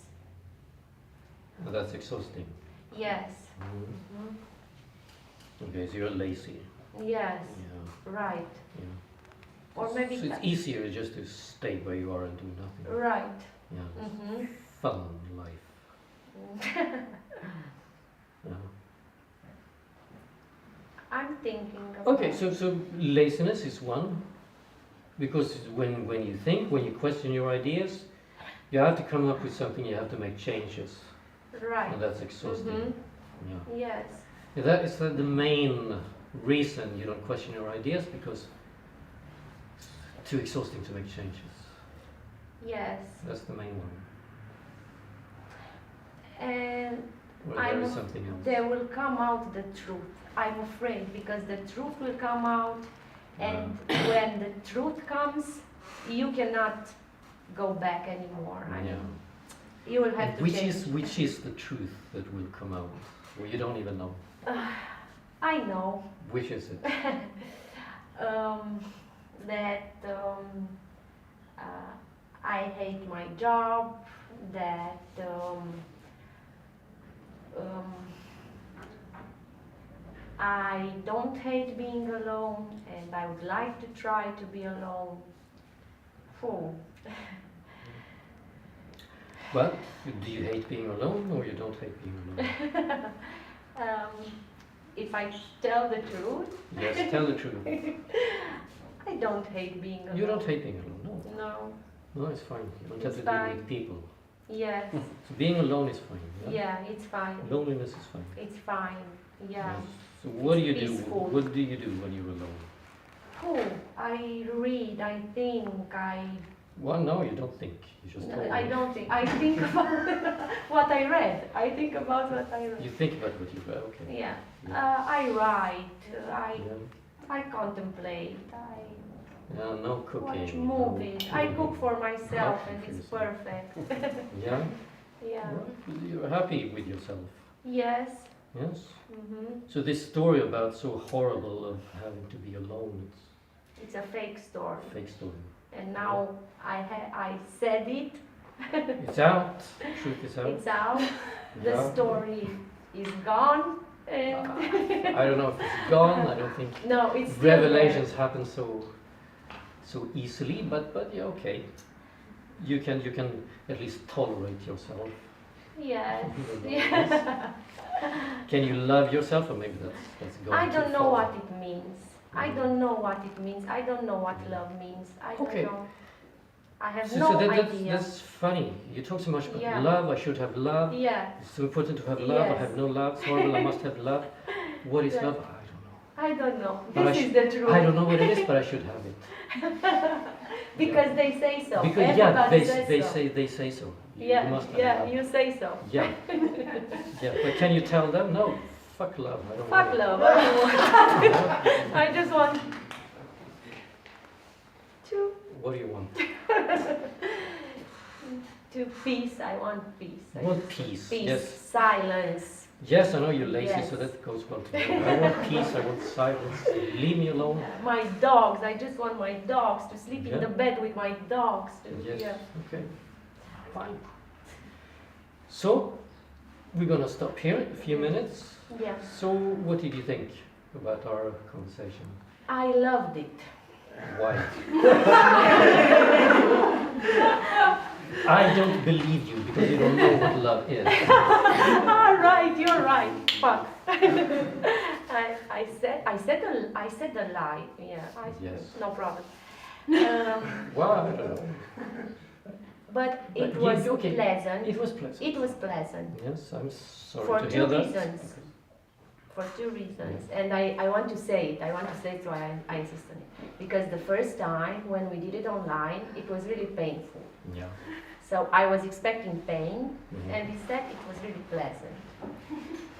And that's exhausting. Yes. Mhm. Mhm. Okay, so you're lazy. Yes. Yeah. Right. Yeah. Or maybe So it's easier just to stay where you are and do nothing. right. Yeah. Mm-hmm. Fun life. Yeah. I'm thinking of Okay, so laziness is one, because when you think, when you question your ideas, you have to come up with something. You have to make changes, right. and that's exhausting. Mhm. Yeah. Yes. Is that the main reason you don't question your ideas? Because it's too exhausting to make changes. Yes. That's the main one. And Or there is something else. there will come out the truth. I'm afraid because the truth will come out, and when the truth comes, you cannot go back anymore. I Yeah. mean, you will have to change. Which is the truth that will come out? Well, you don't even know. I know Which is it? that I hate my job, that I don't hate being alone, and I would like to try to be alone. Phew. But do you hate being alone, or you don't hate being alone? If I tell the truth, Yes, tell the truth. I don't hate being alone. You don't hate being alone, no. No. No, it's fine. You don't have It's to deal fine. with people. Yes. So being alone is fine. Yeah? Yeah, it's fine. Loneliness is fine. It's fine. Yeah. Yes. So what do you do? Peaceful. What do you do when you're alone? Oh, I read, I think, Well, no, you don't think. You just told I me. don't think, I think about what I read. I think about what I read. You think about what you read, okay. Yeah. Yeah. I write, Yeah. I contemplate, I Yeah, no cooking. watch no movies. I cooking. cook for myself Cook and for it's yourself. perfect. Yeah? Yeah. Well, you're happy with yourself. Yes. Yes? Hmm. So this story about so horrible of having to be alone, It's a fake story. it's a fake story. And now I said it. It's out. Truth is out. It's out. The Yeah. story is gone. And I don't know if it's gone. I don't think no, it's still there. revelations happen so easily, but yeah, okay. You can at least tolerate yourself. Yes. Yes. Can you love yourself, or maybe that's going I too don't know far. what it means. I don't know what it means. I don't know what love means. I don't Okay. know. I have So, no so that's idea. funny. You talk so much about Yeah. love. I should have love. Yeah, It's so important to have love. I Yes. have no love. It's horrible. I must have love. What is Yeah. love? I don't know. I don't know. But This is the truth. I don't know what it is, but I should have it. Because they say so. Because yeah, Everybody says so. they say so. You Yeah, must have yeah, love. you say so. Yeah. Yeah. But can you tell them? No. Fuck love. I don't Fuck want it. love. I don't want. I just want to What do you want? peace. I want peace. I want peace. Peace, Yes. silence. Yes, I know you're lazy, Yes. so that goes well together. I want peace. I want silence. Leave me alone. My dogs. I just want my dogs to sleep Yeah. in the bed with my dogs. Yes. Yeah. Okay. Fine. So we're gonna stop here a few minutes. Yeah. So what did you think about our conversation? I loved it. Why? I don't believe you because you don't know what love is. All right, you're right. Fuck. I said a lie. Yeah. Yes. No problem. Well, I don't know. But it But was okay. pleasant. It was pleasant. It was pleasant Yes, I'm sorry For to two hear that. reasons. for two reasons, and I want to say it. I want to say it, so I insist on it. Because the first time when we did it online, it was really painful. Yeah. So I was expecting pain, Mhm. and instead it was really pleasant.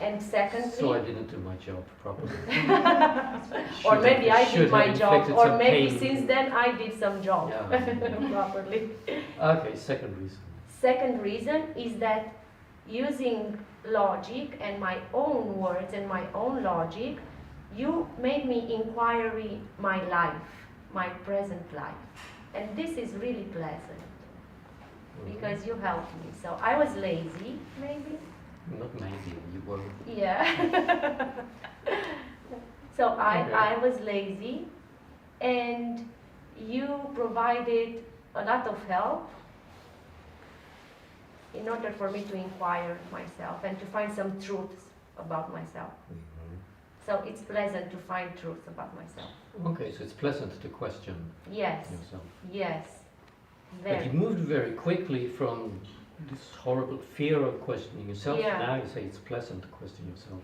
And secondly, So I didn't do my job properly. or maybe I did my job, or maybe pain. since then I did some job Yeah. properly. Okay, second reason. Second reason is that using logic and my own words and my own logic, you made me inquiry my life, my present life. And this is really pleasant Mhm. because you helped me. So I was lazy, maybe. Not maybe, you were. Yeah. So Okay. I was lazy, and you provided a lot of help in order for me to inquire myself and to find some truths about myself. Mhm. So it's pleasant to find truths about myself. Okay, so it's pleasant to question Yes, yourself. yes, But you very. moved very quickly from this horrible fear of questioning yourself. Yeah. Now you say it's pleasant to question yourself.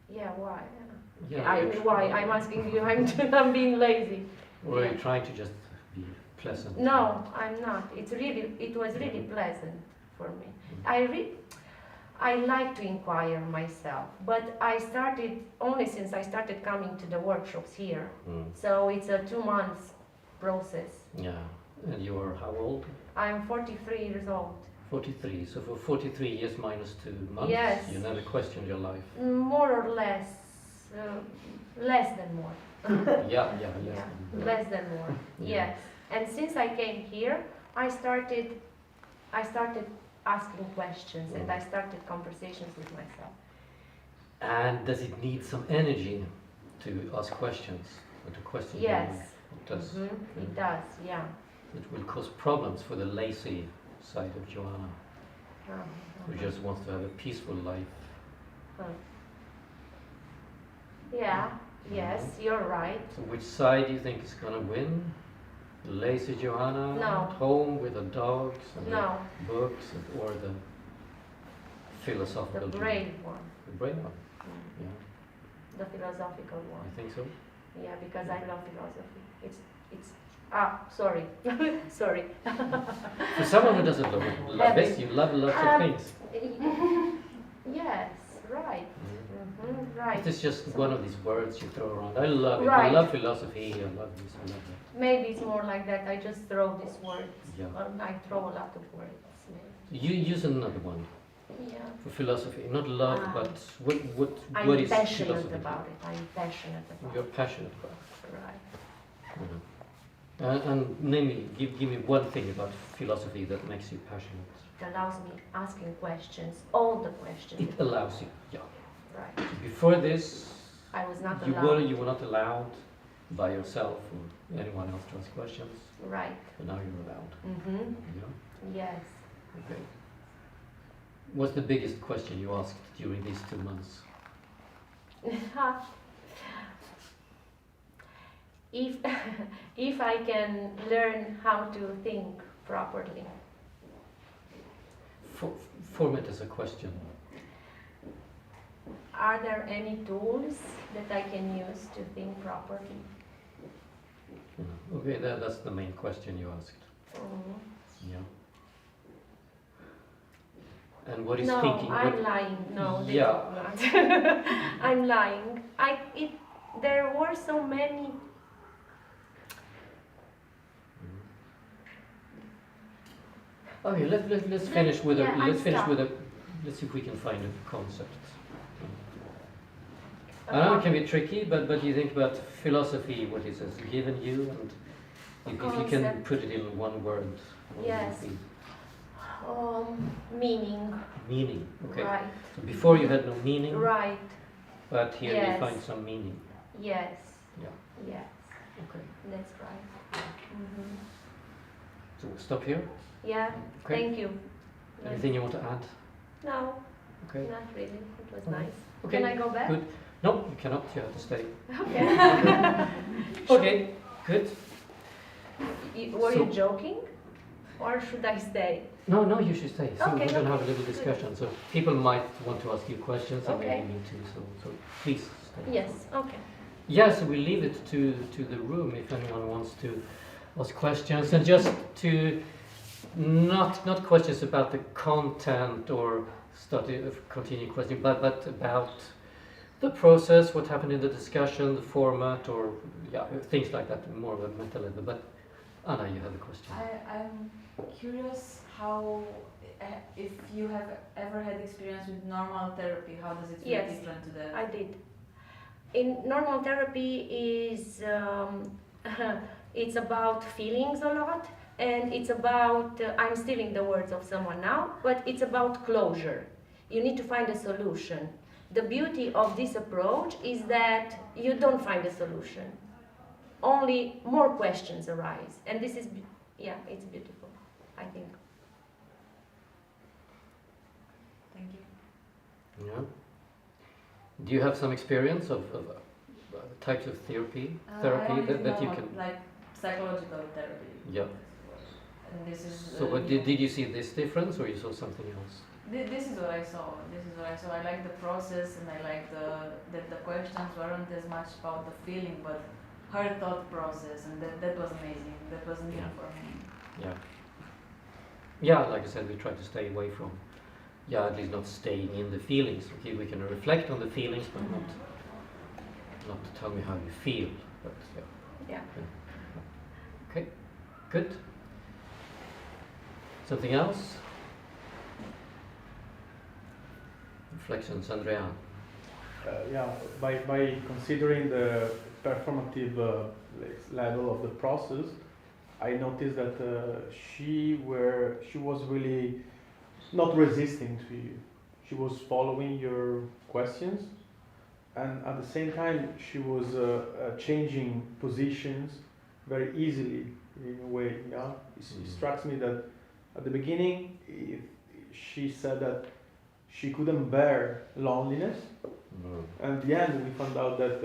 Yeah, why? Yeah, you're Why? I'm asking you. I'm being lazy. Or are you Yeah. trying to just be pleasant? No, I'm not. It was really pleasant for me. I like to inquire myself, but I started only since I started coming to the workshops here. Mm. So it's a 2 months process. Yeah. And you are how old? I'm 43 years old. 43. So for 43 years minus 2 months, Yes. you never questioned your life. More or less, less than more. Yeah, yes. Yeah, less than more. Yeah. Yes. And since I came here, I started asking questions and I started conversations with myself. And does it need some energy to ask questions or to question your Yes. life? It does. Mhm, it does, yeah. It will cause problems for the lazy side of Joanna, who just wants to have a peaceful life. Yeah. Yes, you're right. So which side do you think is going to win? Lazy Johanna No. at home with the dogs and No, the books, or the the philosophical Johanna? brave one. The brave one, Mm. yeah. The philosophical one. You think so? Yeah, because I love philosophy. It's sorry. Sorry. For someone who doesn't love it, you love lots of things. Yes, right. Mm. Right. It is just one of these words you throw around. I love it. I Right. love philosophy. I love this. I love that. Maybe it's more like that. I just throw these words. Yeah. Or I throw a lot of words. Maybe. You use another one Yeah. for philosophy. Not love, Ah. but what I'm is passionate philosophy? about it. I'm passionate about You're passionate about it. it. Right. Mhm. And name me, give me one thing about philosophy that makes you passionate. It allows me asking questions, all the questions. It allows you. Yeah. Right. Before this, I was not you allowed. were not allowed by yourself or anyone else to ask questions, Right. but now you're allowed. Mm-hmm. Yeah. Yes. Okay. What's the biggest question you asked during these 2 months? if if I can learn how to think properly. Form it as a question. Are there any tools that I can use to think properly? Okay, that's the main question you asked. Mhm. Yeah. And what is No, thinking? I'm lying. No, they Yeah. do not. I'm lying. There were so many. Okay, let's finish with yeah, let's I'm finish stuck. with let's see if we can find a concept. I know it can be tricky, but you think about philosophy, what it has given you, and if you can Concept. put it in one word, what would Yes. it be? Meaning. Meaning. Okay. Right. So before you had no meaning, Right. but here Yes. you find some meaning. Yes. Yeah. Yes. Okay. That's right. Mhm. So we'll stop here. Yeah. Okay. Thank you. Anything you want to add? No, Okay. not really. It was Alright. nice. Okay. Can I go back? Good. No, you cannot. You have to stay. Okay. Okay. Good. Were you So- joking? Or should I stay? No, you should stay. So Okay, we're going to have a okay. little discussion. So people might want to ask you questions, and Okay. maybe me too. So please stay. Yes. Okay. Yeah, so we leave it to the room if anyone wants to ask questions, and just to not questions about the content or continue question, but about the process, what happened in the discussion, the format, or things like that, more of a meta level. But Anna, you have a question. I'm curious how, if you have ever had experience with normal therapy, how does it feel Yes. different to that? I did. In normal therapy is it's about feelings a lot, and it's about I'm stealing the words of someone now, but it's about closure. You need to find a solution. The beauty of this approach is that you don't find a solution. Only more questions arise, and this is it's beautiful, I think. Thank you. Yeah. Do you have some experience of types of therapy I only that you know can? like psychological therapy. Yeah. And this is. So, but did you see this difference, or you saw something else? This is what I saw. This is what I saw. I like the process, and I like that the questions weren't as much about the feeling, but her thought process, and that was amazing. That was new for me. Yeah. Yeah, like I said, we try to stay away from, at least not staying in the feelings. Okay, we can reflect on the feelings, but not to tell me how you feel. But Yeah. Okay, good. Something else? Reflections, Andrea. By considering the performative level of the process, I noticed that she was really not resisting to you. She was following your questions, and at the same time she was changing positions very easily in a way. Yeah, it strikes me that at the beginning she said that she couldn't bear loneliness, And at the end, we found out that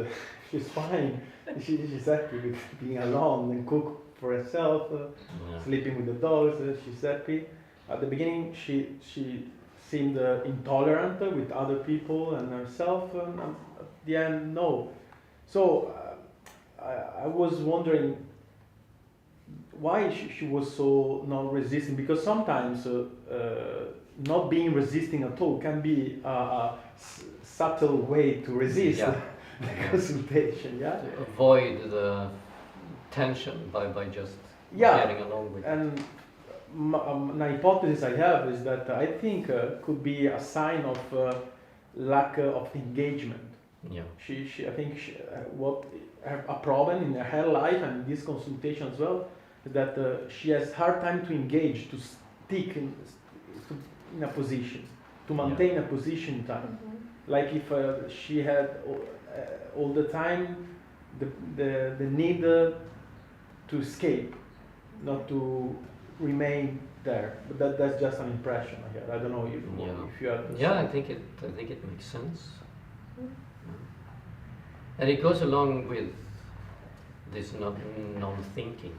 she's fine. She's happy with being alone and cook for herself, Yeah. sleeping with the dogs. She's happy. At the beginning, she seemed intolerant with other people and herself. And at the end, no. So I was wondering why she was so non-resisting. Because sometimes not being resisting at all can be a subtle way to resist Yeah. the consultation. Yeah. To avoid the tension by just Yeah. getting along with it. And an hypothesis I have is that I think could be a sign of lack of engagement. Yeah. I think what a problem in her life and this consultation as well is that she has hard time to engage, to stick in a position, to maintain a position in time. Like if she had all the time the need to escape, not to remain there. But that's just an impression I had. I don't know if you have. Yeah, I think it makes sense. And it goes along with this non-thinking,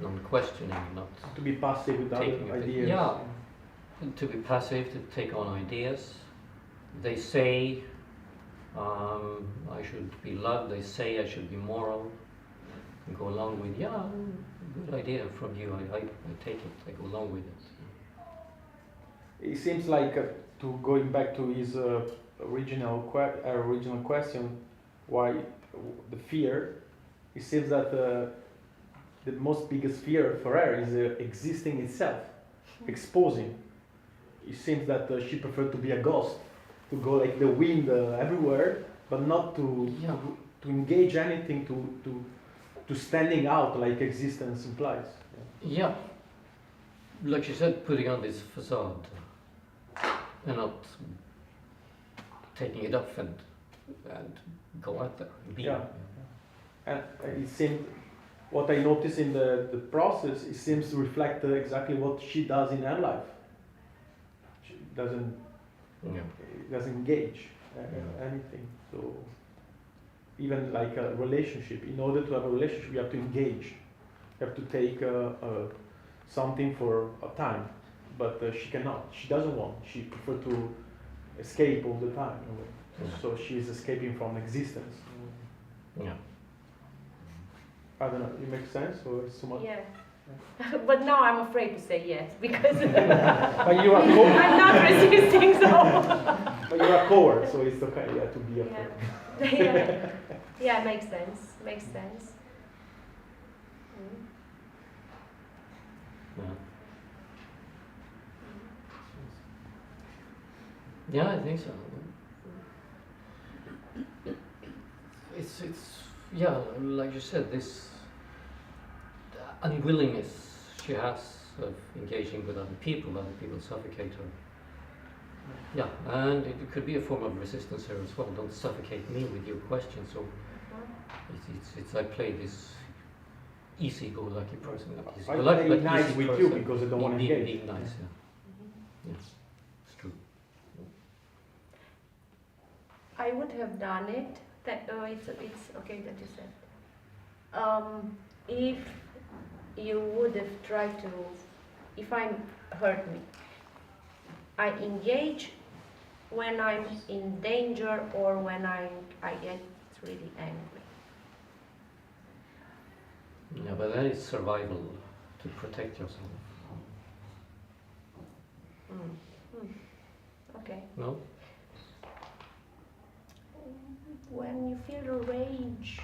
non-questioning, not To be passive with taking other a bit- ideas. yeah. to be passive, to take on ideas. They say I should be loved, they say I should be moral. And go along with, yeah, good idea from you, I take it, I go along with it. It seems like going back to his original question, why the fear? It seems that the most biggest fear for her is existing itself, exposing. It seems that she preferred to be a ghost, to go like the wind everywhere, but not to engage anything, to standing out like existence implies. Yeah, like you said, putting on this facade and not taking it off and go out there and be. Yeah. And it seemed, what I noticed in the process, it seems to reflect exactly what she does in her life. She doesn't engage anything. So even like a relationship, in order to have a relationship, you have to engage. You have to take something for a time. But she cannot. She doesn't want. She prefers to escape all the time. So she's escaping from existence. Yeah. I don't know. It makes sense, or it's too much? Yeah. But now I'm afraid to say yes because But you are coward. I'm not resisting, so. But you are coward, so it's okay. You have to be afraid. Yeah. Yeah, makes sense. Makes sense. Mm. Yeah, I think so. It's yeah, like you said, this unwillingness she has of engaging with other people suffocate her. Yeah, and it could be a form of resistance here as well. Don't suffocate me with your questions. So it's I play this easy-go-lucky person. I play nice with you because I don't want to engage. Being nice, yeah. Yes, it's true. I would have done it. It's okay that you said. If you would have tried to, if I'm hurt me, I engage when I'm in danger or when I get really angry. Yeah, but that is survival, to protect yourself. Okay. No? When you feel a rage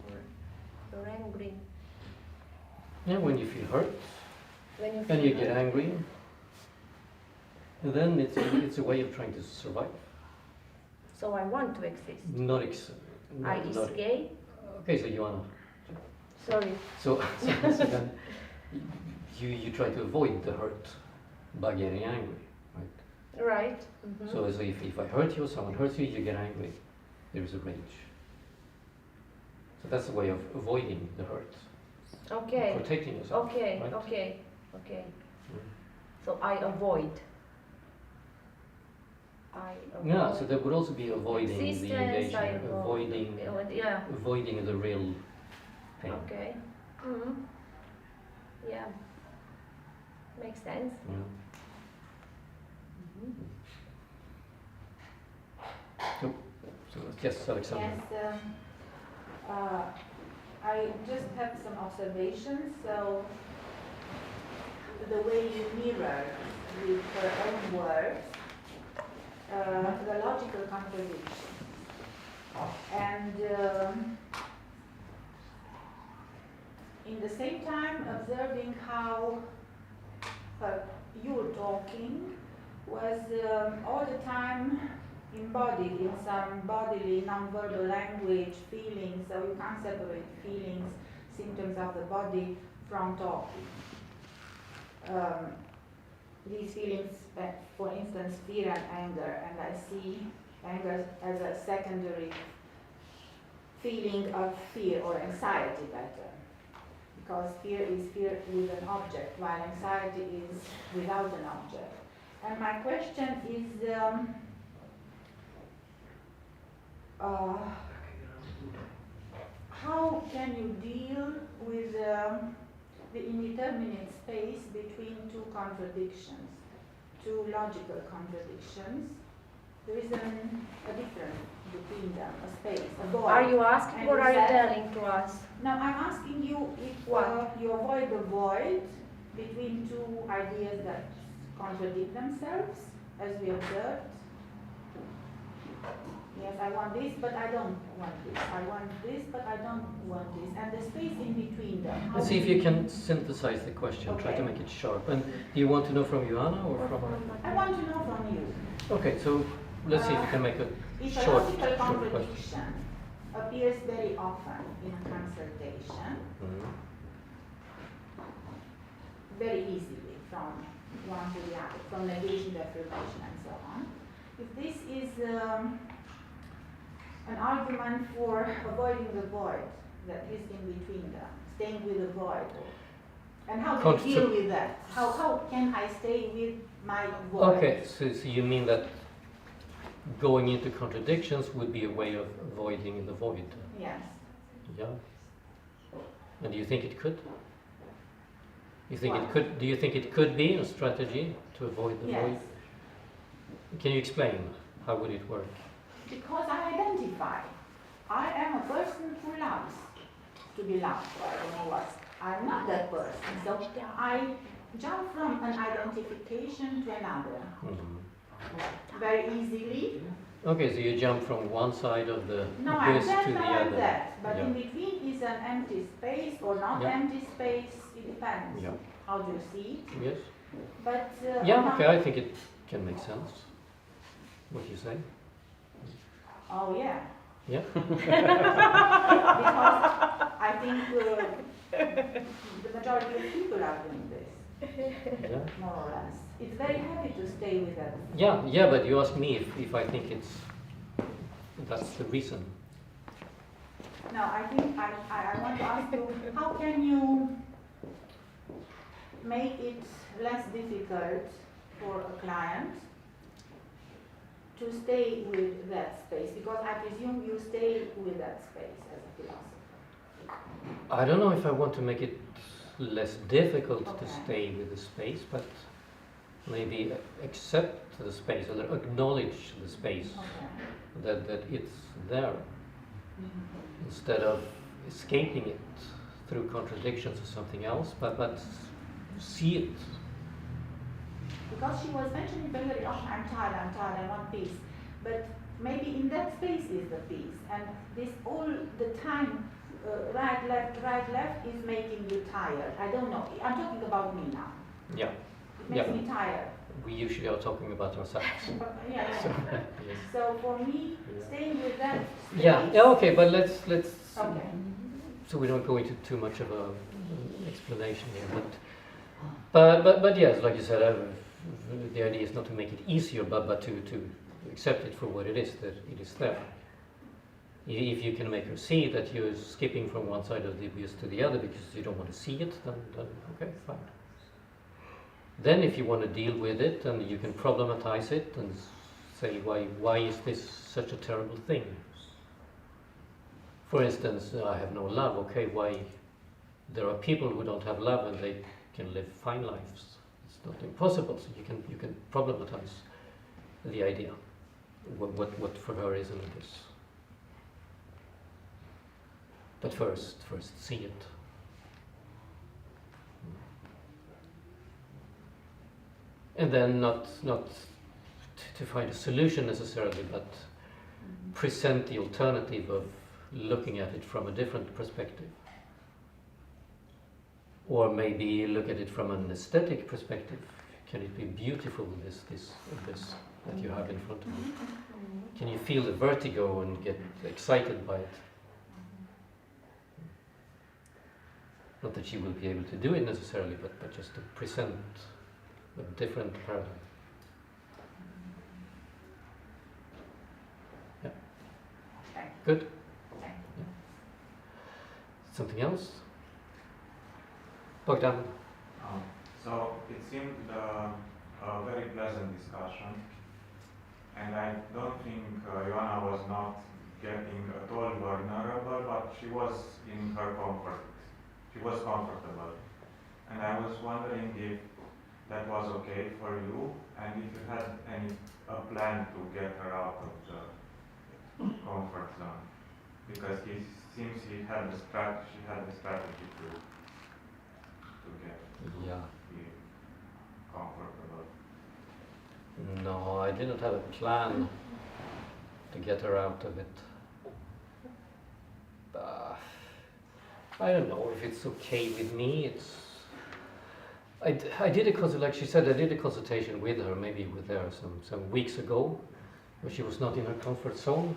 or you're angry, Yeah, when you feel hurt when you and feel you get angry, and then it's a way of trying to survive. so I want to exist. Not I not- escape. Okay, so you wanna. Sorry. So then you try to avoid the hurt by getting angry, right? Right. Mhm. So if I hurt you, someone hurts you, you get angry. There is a rage. So that's a way of avoiding the hurt, Okay. protecting yourself. Okay. right? Okay. Mm. So I avoid. I Yeah, avoid so that would also be avoiding the existence, I engagement, avoiding yeah, avoiding the real pain. okay. Mm-hmm. Yeah, makes sense. Yeah. Mm-hmm. So yes, Alexandra. Yes, I just have some observations. So the way you mirror with her own words the logical contradiction, and in the same time observing how your talking was all the time embodied in some bodily, non-verbal language, feelings, so you can't separate feelings, symptoms of the body from talking. These feelings, for instance, fear and anger, and I see anger as a secondary feeling of fear or anxiety better, because fear is fear with an object, while anxiety is without an object. And my question is, how can you deal with the indeterminate space between two contradictions, two logical contradictions? There is a difference between them, a space, a void. Are you asking And or you are you said- telling to us? Now I'm asking you if What? you avoid the void between two ideas that contradict themselves, as we observed. Yes, I want this, but I don't want this. I want this, but I don't want this. And the space in between them. how Let's see if do you can synthesize the question. Try to Okay. make it sharp. And do you want to know from Johanna or from? I want to know from you. Okay, so let's see if you can make a If a short, logical short question. contradiction appears very often in a consultation, Mhm. very easily from one to the other, from negation to affirmation and so on. If this is an argument for avoiding the void that is in between them, staying with the void, and how do you deal with that? How can I stay with my void? Okay, so you mean that going into contradictions would be a way of avoiding the void? Yes. Yeah. And do you think it could? You think it What? could? Do you think it could be a strategy to avoid the void? Yes. Can you explain how would it work? Because I identify. I am a person who loves to be loved. I don't know what. I'm not that person. So I jump from an identification to another Mhm. very easily. Okay, so you jump from one side of the No, I'm abyss that, to no, the I'm other. that. But Yeah. in between is an empty space or not Yeah. empty space. It depends. Yeah. How do you see it? Yes. But Yeah. now- Okay, I think it can make sense. What you say? Oh yeah. Yeah. Because I think the majority of people are doing this, Yeah. more or less. It's very happy to stay with that. Yeah. Yeah. But you ask me if I think that's the reason. No, I think I want to ask you, how can you make it less difficult for a client to stay with that space? Because I presume you stay with that space as a philosopher. I don't know if I want to make it less difficult to Okay. stay with the space, but maybe accept the space or acknowledge the space Okay. that it's there instead of escaping it through contradictions or something else, but see it. Because she was mentioning very often, I'm tired, I want peace. But maybe in that space is the peace. And this all the time, right, left is making you tired. I don't know. I'm talking about me now. Yeah, It makes Yeah. me tired. we usually are talking about ourselves. Yeah. So, yes. So for me, Yeah. staying with that space. Yeah, okay, but let's Okay. so we don't go into too much of a explanation here, but yes, like you said, the idea is not to make it easier, but to accept it for what it is, that it is there. If you can make her see that you're skipping from one side of the abyss to the other because you don't want to see it, then okay, fine. Then if you want to deal with it and you can problematize it and say why is this such a terrible thing? For instance, I have no love. Okay, why? There are people who don't have love and they can live fine lives. It's not impossible. So you can problematize the idea. What for her is and is. But first see it. And then not to find a solution necessarily, but present the alternative of looking at it from a different perspective. Or maybe look at it from an aesthetic perspective. Can it be beautiful, this that you have in front of you? Can you feel the vertigo and get excited by it? Not that she will be able to do it necessarily, but just to present a different paradigm. Yeah. Good? Yeah. Something else? Bogdan? So it seemed a very pleasant discussion, and I don't think Ioana was not getting at all vulnerable, but she was in her comfort. She was comfortable. And I was wondering if that was okay for you, and if you had a plan to get her out of the comfort zone. Because he seems he had the strategy to get Yeah. be comfortable. No, I didn't have a plan to get her out of it. I don't know if it's okay with me. I did a consult, like she said, I did a consultation with her, maybe with her some weeks ago, where she was not in her comfort zone.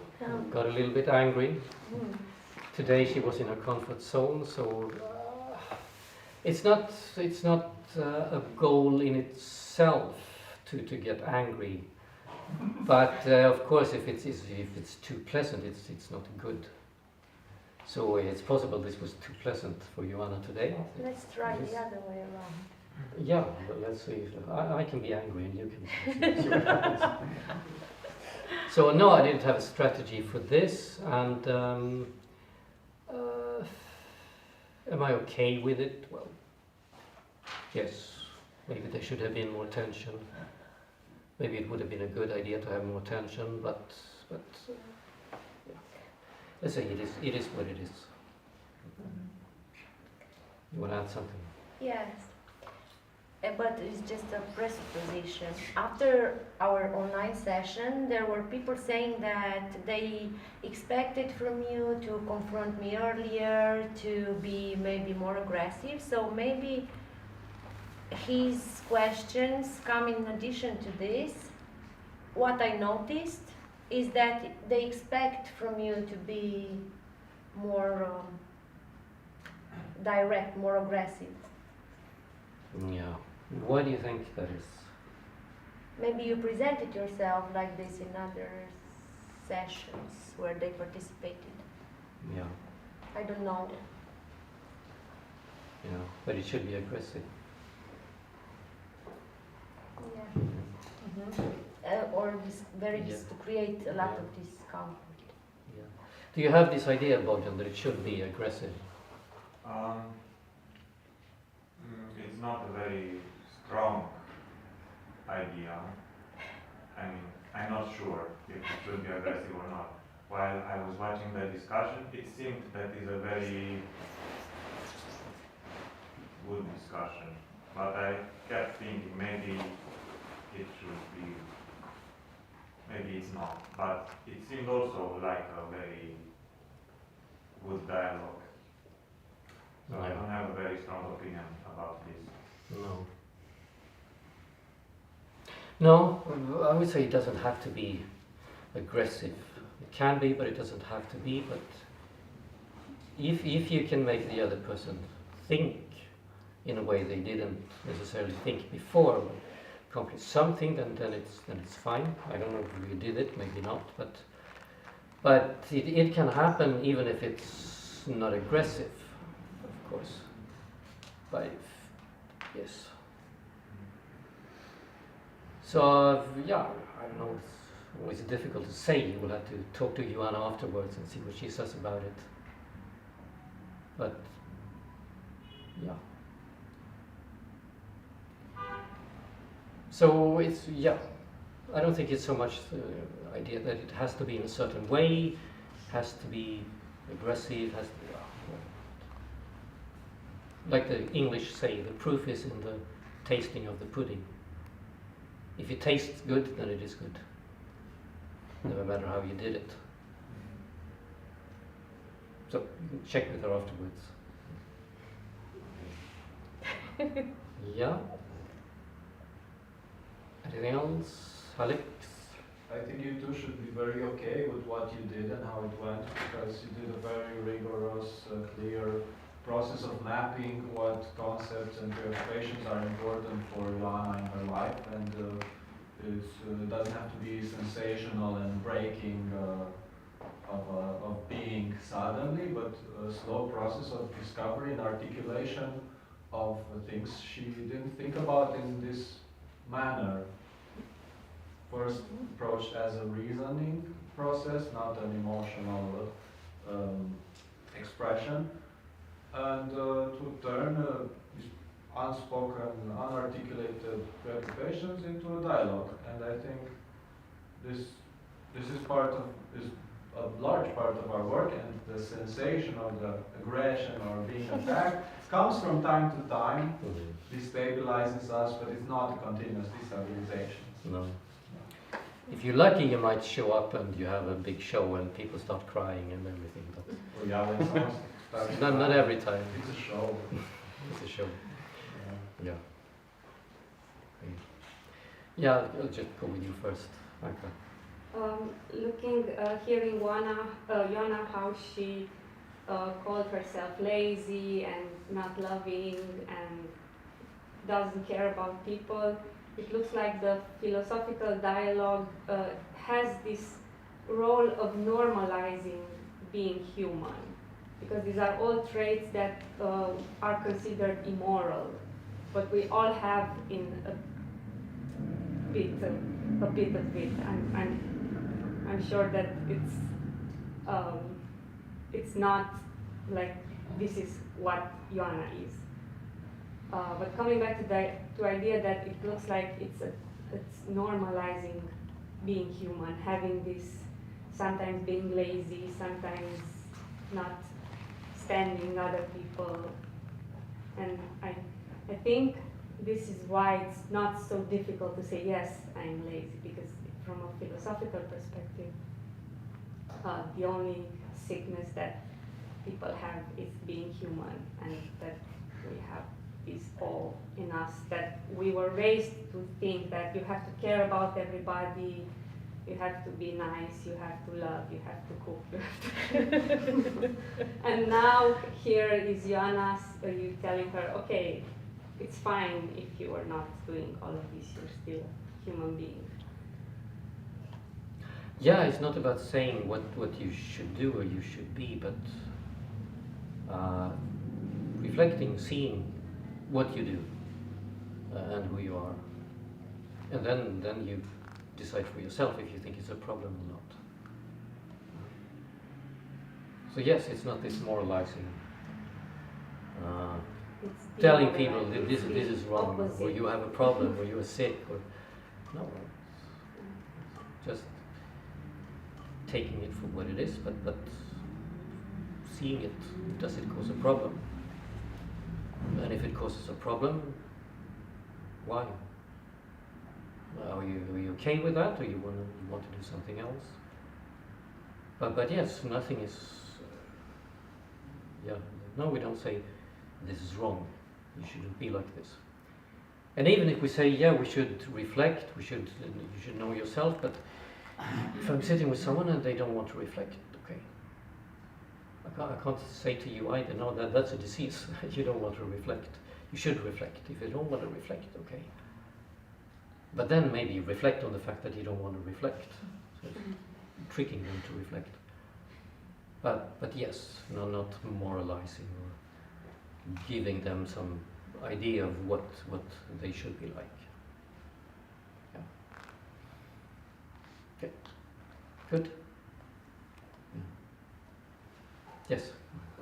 Got a little bit angry. Today she was in her comfort zone, so it's not a goal in itself to get angry. But of course, if it's too pleasant, it's not good. So it's possible this was too pleasant for Ioana today. Let's try the other way around. Yeah, but let's see. I can be angry and you can see what happens. So no, I didn't have a strategy for this, and am I okay with it? Well, yes. Maybe there should have been more tension. Maybe it would have been a good idea to have more tension, but yeah. Let's say it is what it is. You want to add something? Yes. But it's just a presupposition. After our online session, there were people saying that they expected from you to confront me earlier, to be maybe more aggressive. So maybe his questions come in addition to this. What I noticed is that they expect from you to be more direct, more aggressive. Yeah. Why do you think that is? Maybe you presented yourself like this in other sessions where they participated. Yeah. I don't know. Yeah. But it should be aggressive. Yeah. Or to create a lot of discomfort. Yeah. Do you have this idea, Bogdan, that it should be aggressive? It's not a very strong idea. I mean, I'm not sure if it should be aggressive or not. While I was watching the discussion, it seemed that is a very good discussion. But I kept thinking maybe it should be, maybe it's not. But it seemed also like a very good dialogue. So I don't have a very strong opinion about this. No. No, I would say it doesn't have to be aggressive. It can be, but it doesn't have to be. But if you can make the other person think in a way they didn't necessarily think before, accomplish something, then it's fine. I don't know if you did it, maybe not, but it can happen even if it's not aggressive, of course. But yes. So yeah, I don't know. well, it's difficult to say. You will have to talk to Joanna afterwards and see what she says about it. But yeah. So it's, yeah, I don't think it's so much the idea that it has to be in a certain way, has to be aggressive, has to be, like the English say, the proof is in the tasting of the pudding. If it tastes good, then it is good. No matter how you did it. So you can check with her afterwards. Yeah. Anything else? Alex? I think you two should be very okay with what you did and how it went, because you did a very rigorous, clear process of mapping what concepts and preoccupations are important for Joanna in her life, and it doesn't have to be sensational and breaking of being suddenly, but a slow process of discovery and articulation of things she didn't think about in this manner. First approached as a reasoning process, not an emotional expression, and to turn these unspoken, unarticulated preoccupations into a dialogue. And I think this is a large part of our work, and the sensation of the aggression or being attacked comes from time to time, destabilizes us, but it's not a continuous destabilization. No. If you're lucky, you might show up and you have a big show and people start crying and everything. But Well, yeah, when someone starts not every time. It's a show. It's a show. Yeah. Yeah. Yeah, I'll just go with you first. Okay. Hearing Joanna, how she called herself lazy and not loving and doesn't care about people, it looks like the philosophical dialogue has this role of normalizing being human, because these are all traits that are considered immoral, but we all have in a bit of it. I'm sure that it's not like this is what Joanna is. But coming back to the idea that it looks like it's normalizing being human, having this, sometimes being lazy, sometimes not standing other people, and I think this is why it's not so difficult to say yes, I'm lazy, because from a philosophical perspective, the only sickness that people have is being human, and that we have is all in us, that we were raised to think that you have to care about everybody, you have to be nice, you have to love, you have to cook, you have to and now here is Joanna, you telling her, okay, it's fine if you are not doing all of this, you're still a human being. Yeah, it's not about saying what you should do or you should be, but reflecting, seeing what you do and who you are, and then you decide for yourself if you think it's a problem or not. So yes, it's not this moralizing, telling people that this is wrong, or you have a problem, or you are sick, or no, just taking it for what it is, but seeing it. Does it cause a problem? And if it causes a problem, why? Are you okay with that, or you want to do something else? But yes, nothing is. No, we don't say this is wrong. You shouldn't be like this. And even if we say we should reflect, you should know yourself. But if I'm sitting with someone and they don't want to reflect, okay, I can't say to you either, no, that's a disease. You don't want to reflect. You should reflect. If you don't want to reflect, okay. But then maybe reflect on the fact that you don't want to reflect. So it's tricking them to reflect. But yes, no, not moralizing or giving them some idea of what they should be like. Yeah. Good. Yes.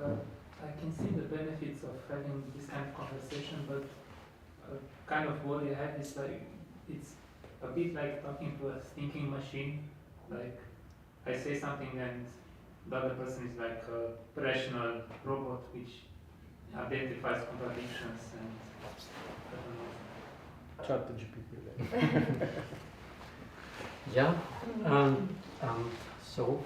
I can see the benefits of having this kind of conversation, but kind of worry I have is like it's a bit like talking to a thinking machine. Like I say something and the other person is like a rational robot which identifies contradictions and I don't know. Chat GPT. Yeah. So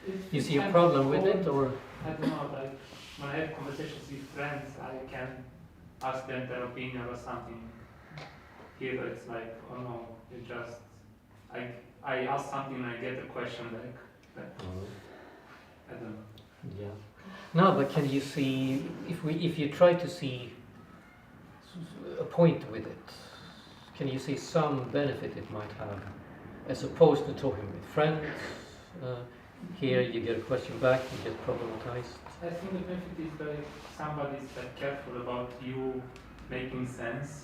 It's you see a kind problem of with it, old. or I don't know, like when I have conversations with friends, I can ask them their opinion or something. Here it's like, oh no, you just, I ask something and I get a question back. But I don't know. yeah. No, but can you see if you try to see a point with it? Can you see some benefit it might have, as opposed to talking with friends? Here you get a question back, you get problematized. I think the benefit is like somebody's like careful about you making sense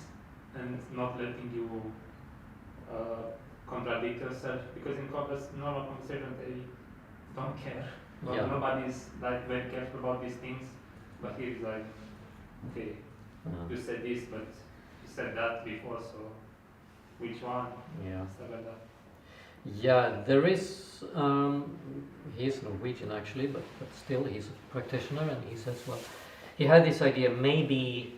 and not letting you contradict yourself, because in normal conversation they don't care. But Yeah. nobody's like very careful about these things. But here it's like, okay, you said this, but you said that before, so which one? Yeah. Stuff like that. Yeah, there is. He's Norwegian actually, but still he's a practitioner, and he says, well, he had this idea maybe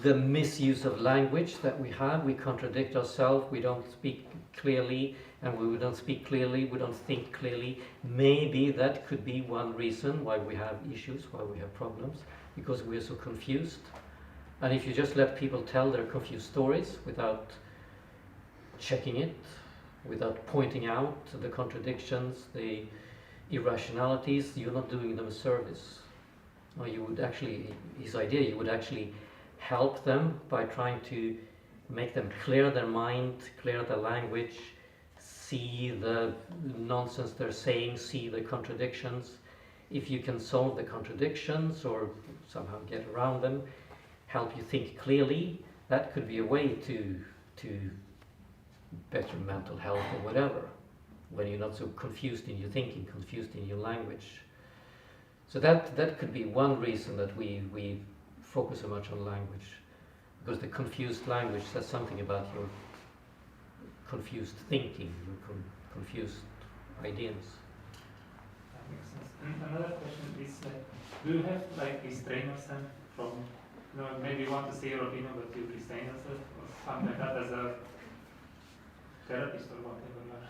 the misuse of language that we have, we contradict ourselves, we don't speak clearly, and we don't speak clearly, we don't think clearly. Maybe that could be one reason why we have issues, why we have problems, because we're so confused. And if you just let people tell their confused stories without checking it, without pointing out the contradictions, the irrationalities, you're not doing them a service. Or you would actually, his idea, you would actually help them by trying to make them clear their mind, clear their language, see the nonsense they're saying, see the contradictions. If you can solve the contradictions or somehow get around them, help you think clearly, that could be a way to better mental health or whatever, when you're not so confused in your thinking, confused in your language. So that could be one reason that we focus so much on language, because the confused language says something about your confused thinking, your confused ideas. That makes sense. And another question is like, do you have like restrain yourself from, you know, maybe you want to say your opinion but you restrain yourself or something like that as a therapist or whatever?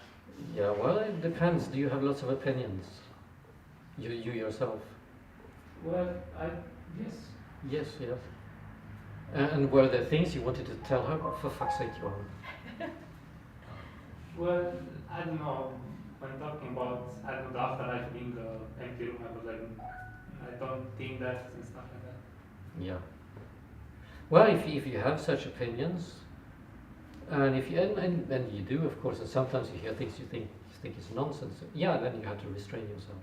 Yeah, well, it depends. Do you have lots of opinions? You yourself? Well, yes. Yes, yes. And were there things you wanted to tell her? Oh, for fuck's sake, Johan. Well, I don't know. When talking about, I don't know, the afterlife being an empty room, I was like, I don't think that and stuff like that. Yeah. Well, if you have such opinions, and if you and you do, of course, and sometimes you hear things you think is nonsense. Yeah, then you have to restrain yourself.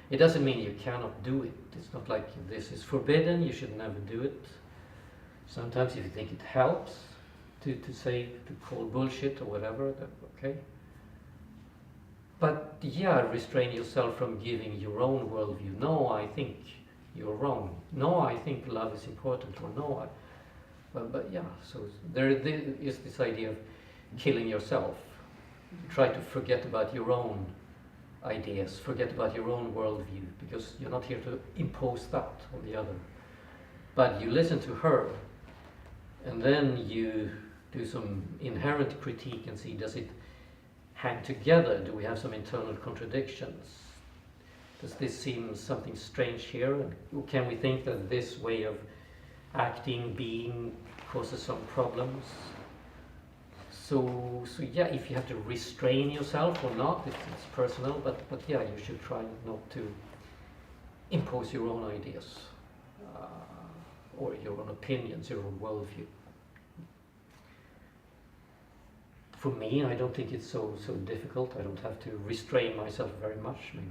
It doesn't mean you cannot do it. It's not like this is forbidden. You should never do it. Sometimes if you think it helps to call bullshit or whatever, then okay. But yeah, restrain yourself from giving your own worldview. No, I think you're wrong. No, I think love is important. Or no, but yeah. So there is this idea of killing yourself. Try to forget about your own ideas, forget about your own worldview, because you're not here to impose that on the other. But you listen to her, and then you do some inherent critique and see, does it hang together? Do we have some internal contradictions? Does this seem something strange here? And can we think that this way of acting, being, causes some problems? So yeah, if you have to restrain yourself or not, it's personal, but yeah, you should try not to impose your own ideas or your own opinions, your own worldview. For me, I don't think it's so difficult. I don't have to restrain myself very much. Maybe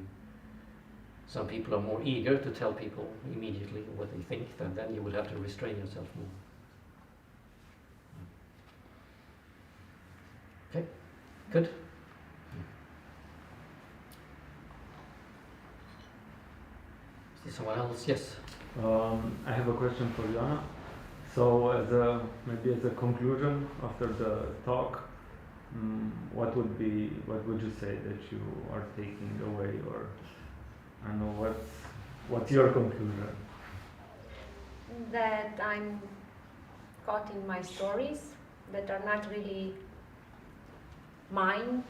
some people are more eager to tell people immediately what they think, and then you would have to restrain yourself more. Okay. Good. Is there someone else? Yes. I have a question for Joanna. So, maybe as a conclusion after the talk, what would you say that you are taking away, or I don't know, what's your conclusion? That I'm caught in my stories that are not really mine.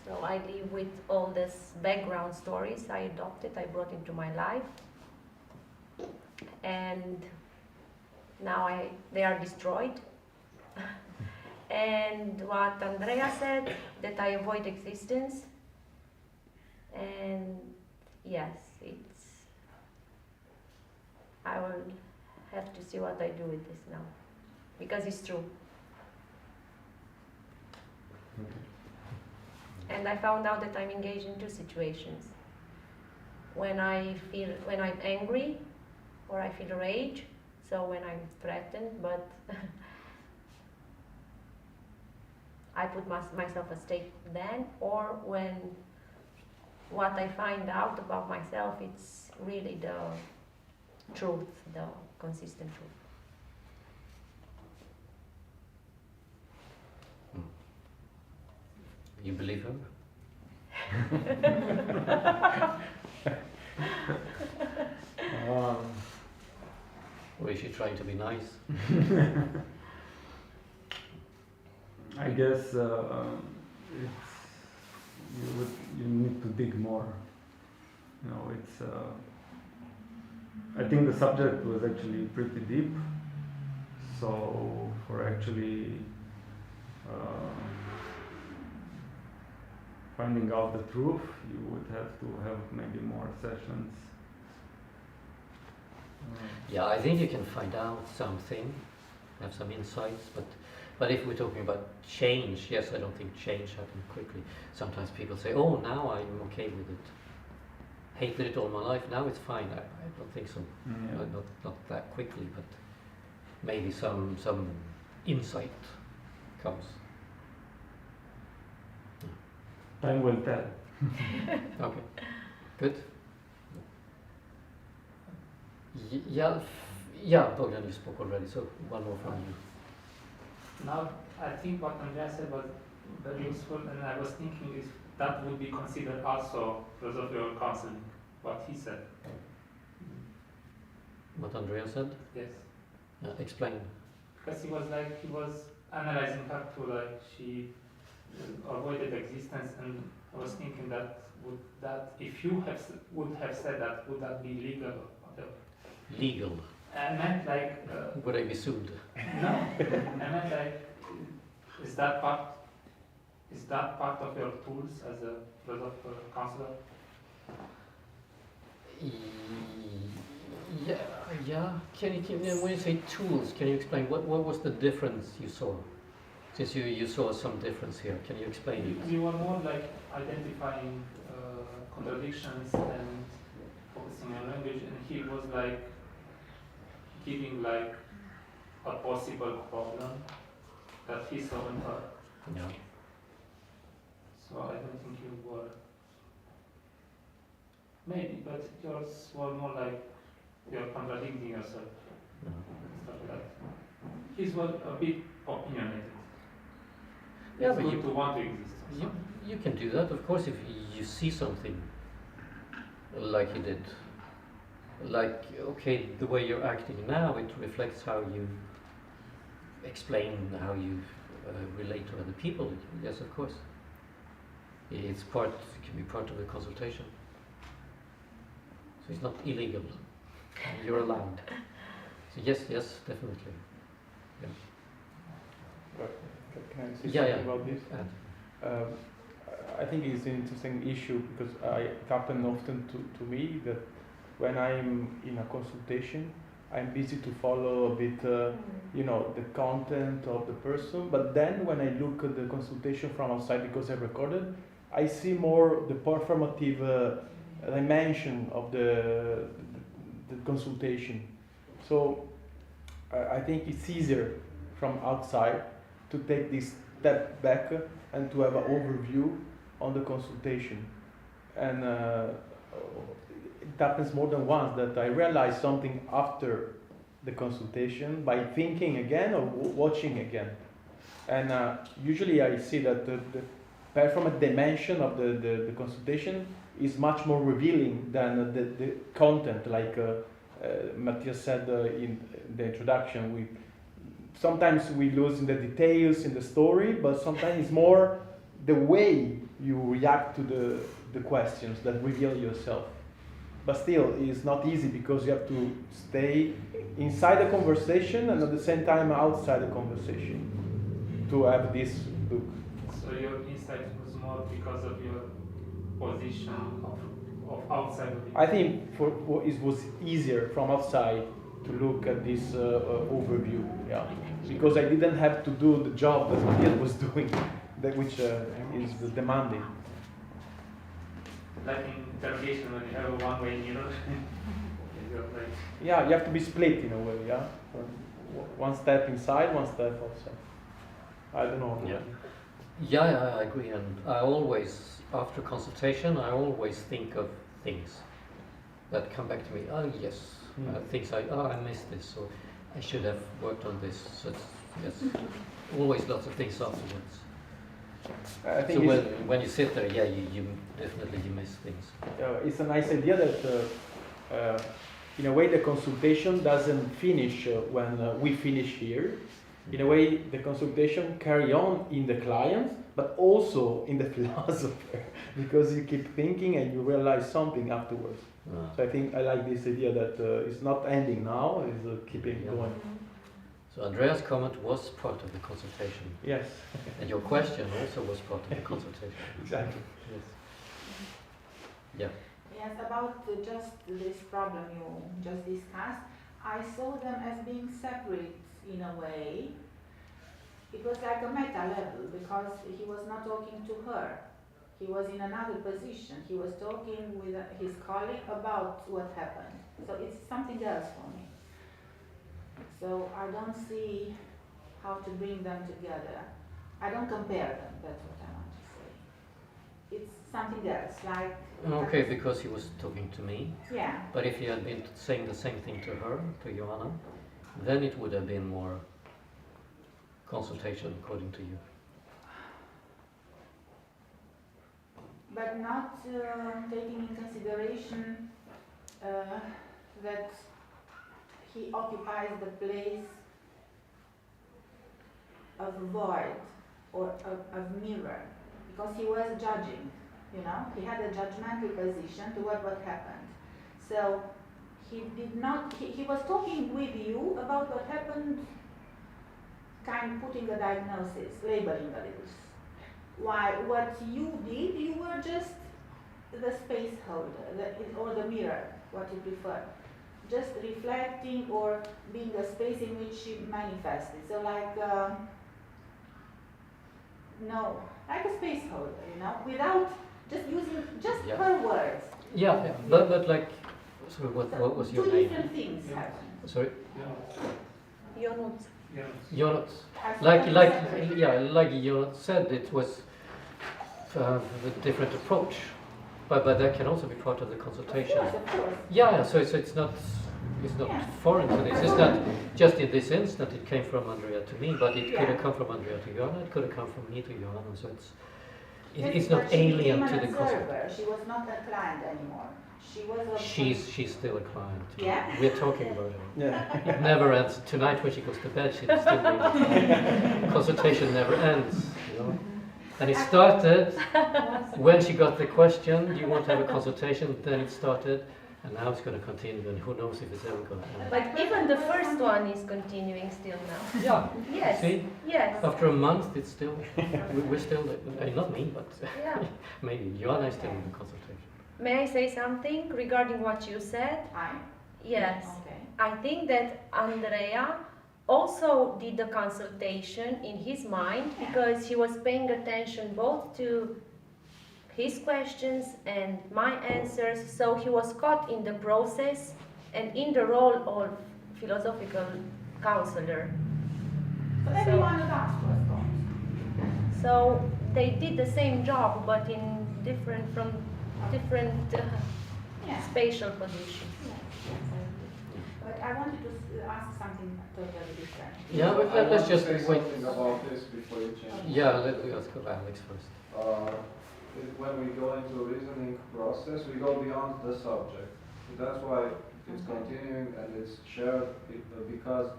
So I live with all these background stories I adopted, I brought into my life. And now they are destroyed. And what Andrea said, that I avoid existence. And yes, I will have to see what I do with this now, because it's true. And I found out that I'm engaged in two situations. When I'm angry, or I feel rage, so when I'm threatened, but I put myself at stake then, or when what I find out about myself, it's really the truth, the consistent truth. You believe him? Or is she trying to be nice? I guess you need to dig more. You know, I think the subject was actually pretty deep. So for actually finding out the truth, you would have to have maybe more sessions. Yeah, I think you can find out something, have some insights, but if we're talking about change, yes, I don't think change happens quickly. Sometimes people say, oh, now I'm okay with it. Hated it all my life, now it's fine. I don't think so. Yeah. Not that quickly, but maybe some insight comes. Time will tell. Okay, good. Yeah, Bogdan, you spoke already, so one more from you. Now, I think what Andrea said was very useful, and I was thinking if that would be considered also philosophical counseling, what he said. What Andrea said? Yes. Explain. Because he was analyzing her too, like she avoided existence, and I was thinking that if you would have said that, would that be legal? Legal. I meant like. Would I be sued? No, I meant like, is that part of your tools as a philosophical counselor? Yeah. When you say tools, can you explain what was the difference you saw? Since you saw some difference here, can you explain it? We were more like identifying contradictions and focusing on language, and he was like giving like a possible problem that he saw in her. Yeah. So I don't think you were. Maybe, but yours were more like you're contradicting yourself. Yeah. Stuff like that. His was a bit opinionated. Yeah, It's but good you- to want to exist. You can do that, of course, if you see something like you did. Like, okay, the way you're acting now, it reflects how you explain, how you relate to other people. Yes, of course. It can be part of the consultation. So it's not illegal. You're allowed. So yes, definitely. Can I say Yeah, something about this? I think it's an interesting issue because it happens often to me that when I'm in a consultation, I'm busy to follow a bit, the content of the person. But then when I look at the consultation from outside, because I recorded, I see more the performative dimension of the consultation. So I think it's easier from outside to take this step back and to have an overview on the consultation. And it happens more than once that I realize something after the consultation by thinking again or watching again. And usually I see that the performance dimension of the consultation is much more revealing than the content, like Matthias said in the introduction. Sometimes we lose in the details in the story, but sometimes it's more the way you react to the questions that reveal yourself. But still, it's not easy because you have to stay inside the conversation and at the same time outside the conversation to have this book. So your insight was more because of your position of outside of it? I think it was easier from outside to look at this overview, yeah, because I didn't have to do the job that Matthias was doing, which is demanding. Like in interrogation when you have a one-way mirror. Yeah, you have to be split in a way, yeah. One step inside, one step outside. I don't know. Yeah, I agree. And I always, after consultation, I always think of things that come back to me. Oh yes, things I missed this, so I should have worked on this. So yes, always lots of things afterwards. I think so when you sit there, yeah, you definitely miss things. It's a nice idea that in a way the consultation doesn't finish when we finish here. In a way, the consultation carry on in the client, but also in the philosopher, because you keep thinking and you realize something afterwards. So I think I like this idea that it's not ending now; it's keeping going. So Andrea's comment was part of the consultation. Yes. And your question also was part of the consultation. Exactly. Yes. Yeah. Yes, about just this problem you just discussed, I saw them as being separate in a way. It was like a meta level because he was not talking to her. He was in another position. He was talking with his colleague about what happened. So it's something else for me. So I don't see how to bring them together. I don't compare them, that's what I want to say. It's something else, like... Okay, because he was talking to me. Yeah. But if he had been saying the same thing to her, to Joanna, then it would have been more consultation according to you. But not taking in consideration that he occupies the place of void or of mirror, because he was judging, you know, he had a judgmental position toward what happened. So he did not, he was talking with you about what happened, kind of putting a diagnosis, labeling a little. While what you did, you were just the space holder, or the mirror, what you prefer. Just reflecting or being a space in which she manifested. So like, like a space holder, you know, without just using just her words. Yeah, but like, sorry, what was your name? Two different things happen. Sorry? Ionut. Ionut. Like Ionut said, it was a different approach. But that can also be part of the consultation. Of course. Yeah, so it's not foreign to this. It's not just in this instant it came from Andrea to me, but it could have come from Andrea to Joanna, it could have come from me to Joanna, so it's not alien to the concept. She was not a client anymore. She was a She's still a client. Yeah. We're talking about her. Yeah. It never ends. Tonight when she goes to bed, she'll still be. Consultation never ends, you know. And it started when she got the question, do you want to have a consultation? Then it started, and now it's going to continue, and who knows if it's ever going to end. But even the first one is continuing still now. Yeah. Yes. See? Yes. After a month, it's still, we're still, not me, but Yeah. maybe Joanna is still in the consultation. May I say something regarding what you said? Yes. Okay. I think that Andrea also did the consultation in his mind because he was paying attention both to his questions and my answers, so he was caught in the process and in the role of philosophical counselor. So everyone of us was gone. So they did the same job, but in different Yeah. spatial positions. Yes, exactly. But I wanted to ask something totally different. Yeah, but I want let's to just say wait. something about this before you change. Yeah, let's go Alex first. When we go into reasoning process, we go beyond the subject. That's why it's continuing and it's shared because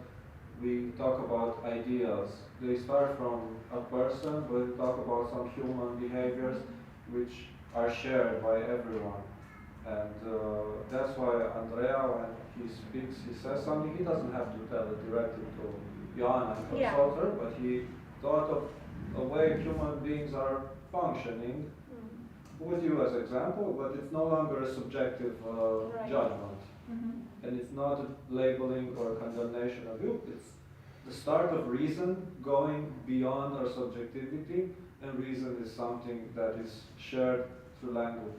we talk about ideas. They start from a person, but we talk about some human behaviors which are shared by everyone. And that's why Andrea, when he speaks, he says something, he doesn't have to tell it directly to Joanna and consult her, but he thought of a way human beings are functioning with you as example, but it's no longer a subjective Right. judgment. And it's not a labeling or condemnation of you, it's the start of reason going beyond our subjectivity, and reason is something that is shared through language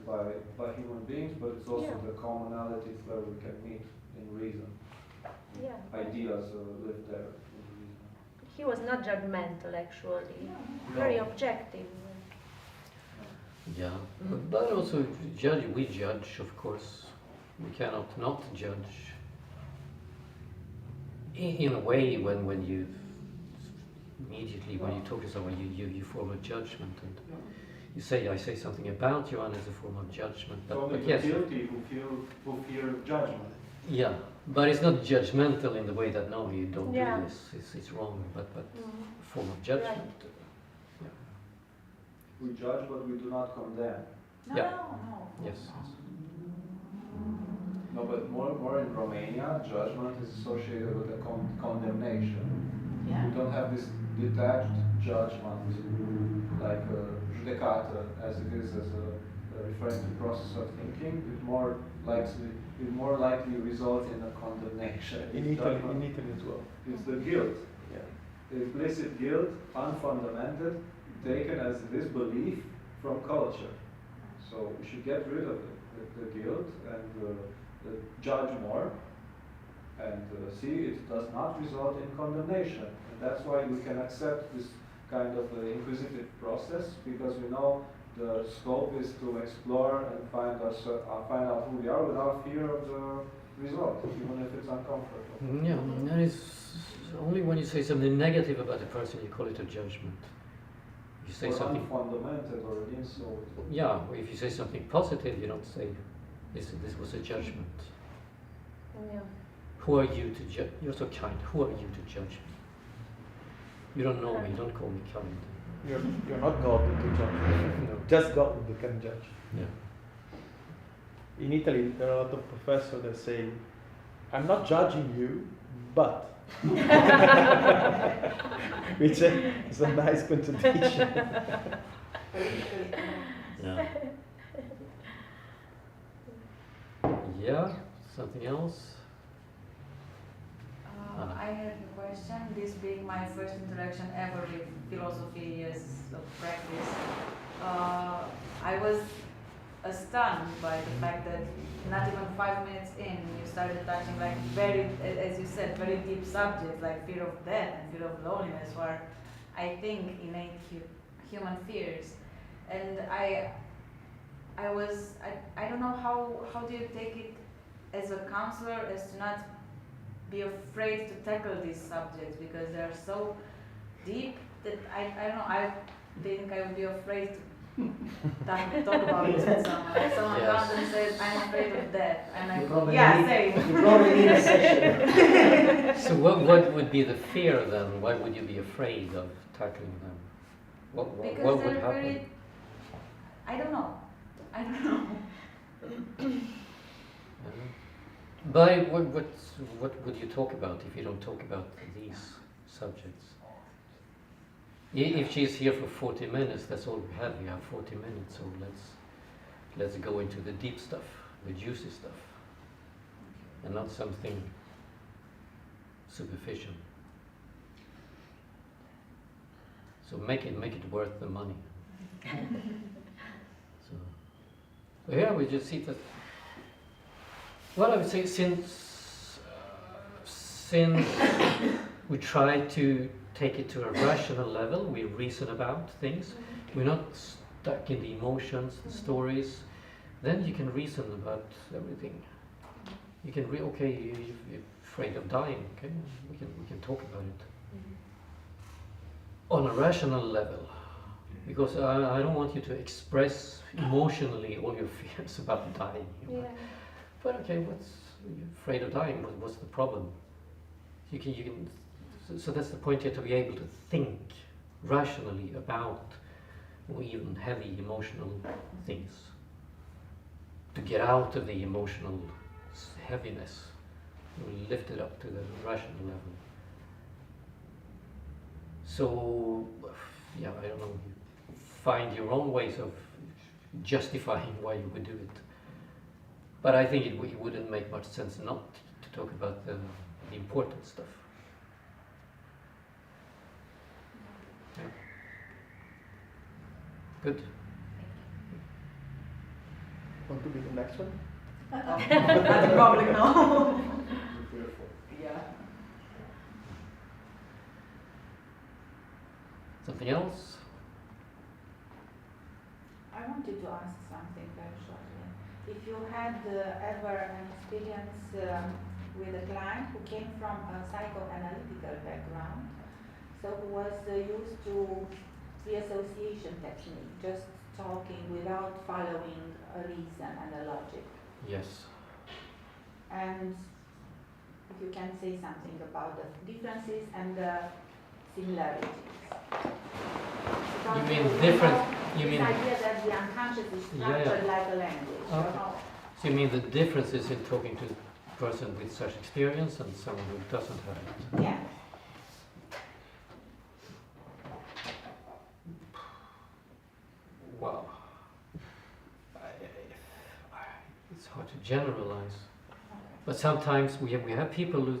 by human beings, but it's also Yeah. the commonalities where we can meet in reason. Yeah. Ideas live there in reason. He was not judgmental, actually. No. Very objective. Yeah, but also we judge, of course. We cannot not judge. In a way, when you immediately when you talk to someone, you form a judgment, and you say, I say something about you, and it's a form of judgment. Only But the yes, guilty who fear judgment. yeah, but it's not judgmental in the way that no, you don't Yeah. do this. It's wrong, but form of judgment. We judge, but we do not condemn. No, Yeah. no. Yes. No, but more in Romania, judgment is associated with a condemnation. Yeah. We don't have this detached judgment, like judecată, as it is as a referring to process of thinking. It more likely results in a condemnation. In Italy as well. It's the guilt. Yeah. The implicit guilt, unfundamented, taken as this belief from culture. So we should get rid of the guilt and judge more and see it does not result in condemnation. And that's why we can accept this kind of inquisitive process, because we know the scope is to explore and find out who we are without fear of the result, even if it's uncomfortable. Yeah, that is only when you say something negative about a person, you call it a judgment. You say Or something, unfundamented or an insult. yeah, or if you say something positive, you don't say this was a judgment. Yeah. Who are you to judge? You're so kind. Who are you to judge me? You don't know me. Don't call me kind. You're not God to judge. No, just God who can judge. Yeah. In Italy, there are a lot of professors that say, I'm not judging you, but. Which is a nice contradiction. Yeah. Yeah. Something else? I have a question. This being my first interaction ever with philosophy years of practice, I was stunned by the fact that not even 5 minutes in, you started touching like very, as you said, very deep subjects like fear of death and fear of loneliness, were, I think, innate human fears. And I don't know how do you take it as a counselor as to not be afraid to tackle these subjects, because they are so deep that I don't know, I think I would be afraid to talk about this with someone. Like someone Yes. comes and says, I'm afraid of death. And You I probably yeah, need- same. You probably need a session. So what would be the fear then? Why would you be afraid of tackling them? What Because would they're happen? very, I don't know. But what would you talk about if you don't talk about these subjects? If she's here for 40 minutes, that's all we have. We have 40 minutes, so let's go into the deep stuff, the juicy stuff, and not something superficial. So make it worth the money. So here we just see that. Well, I would say since we try to take it to a rational level. We reason about things. We're not stuck in the emotions, the stories. Then you can reason about everything. You can okay, you're afraid of dying. Okay, we can talk about it on a rational level, because I don't want you to express emotionally all your fears about dying. Yeah. But okay, you're afraid of dying? What's the problem? You can. So that's the point. You have to be able to think rationally about even heavy emotional things. To get out of the emotional heaviness, you lift it up to the rational level. So, yeah, I don't know. You find your own ways of justifying why you would do it. But I think it wouldn't make much sense not to talk about the important stuff. Yeah. Good. Want to be the next one? As in public now. Yeah. Something else? I wanted to ask something very shortly. If you had ever an experience with a client who came from a psychoanalytical background, so who was used to the association technique, just talking without following a reason and a logic. Yes. And if you can say something about the differences and the similarities. You mean Because different? You this mean? idea that the unconscious is structured like a language. you Okay. know? So you mean the differences in talking to a person with such experience and someone who doesn't have it? Yeah. Wow. It's hard to generalize. But sometimes we have people who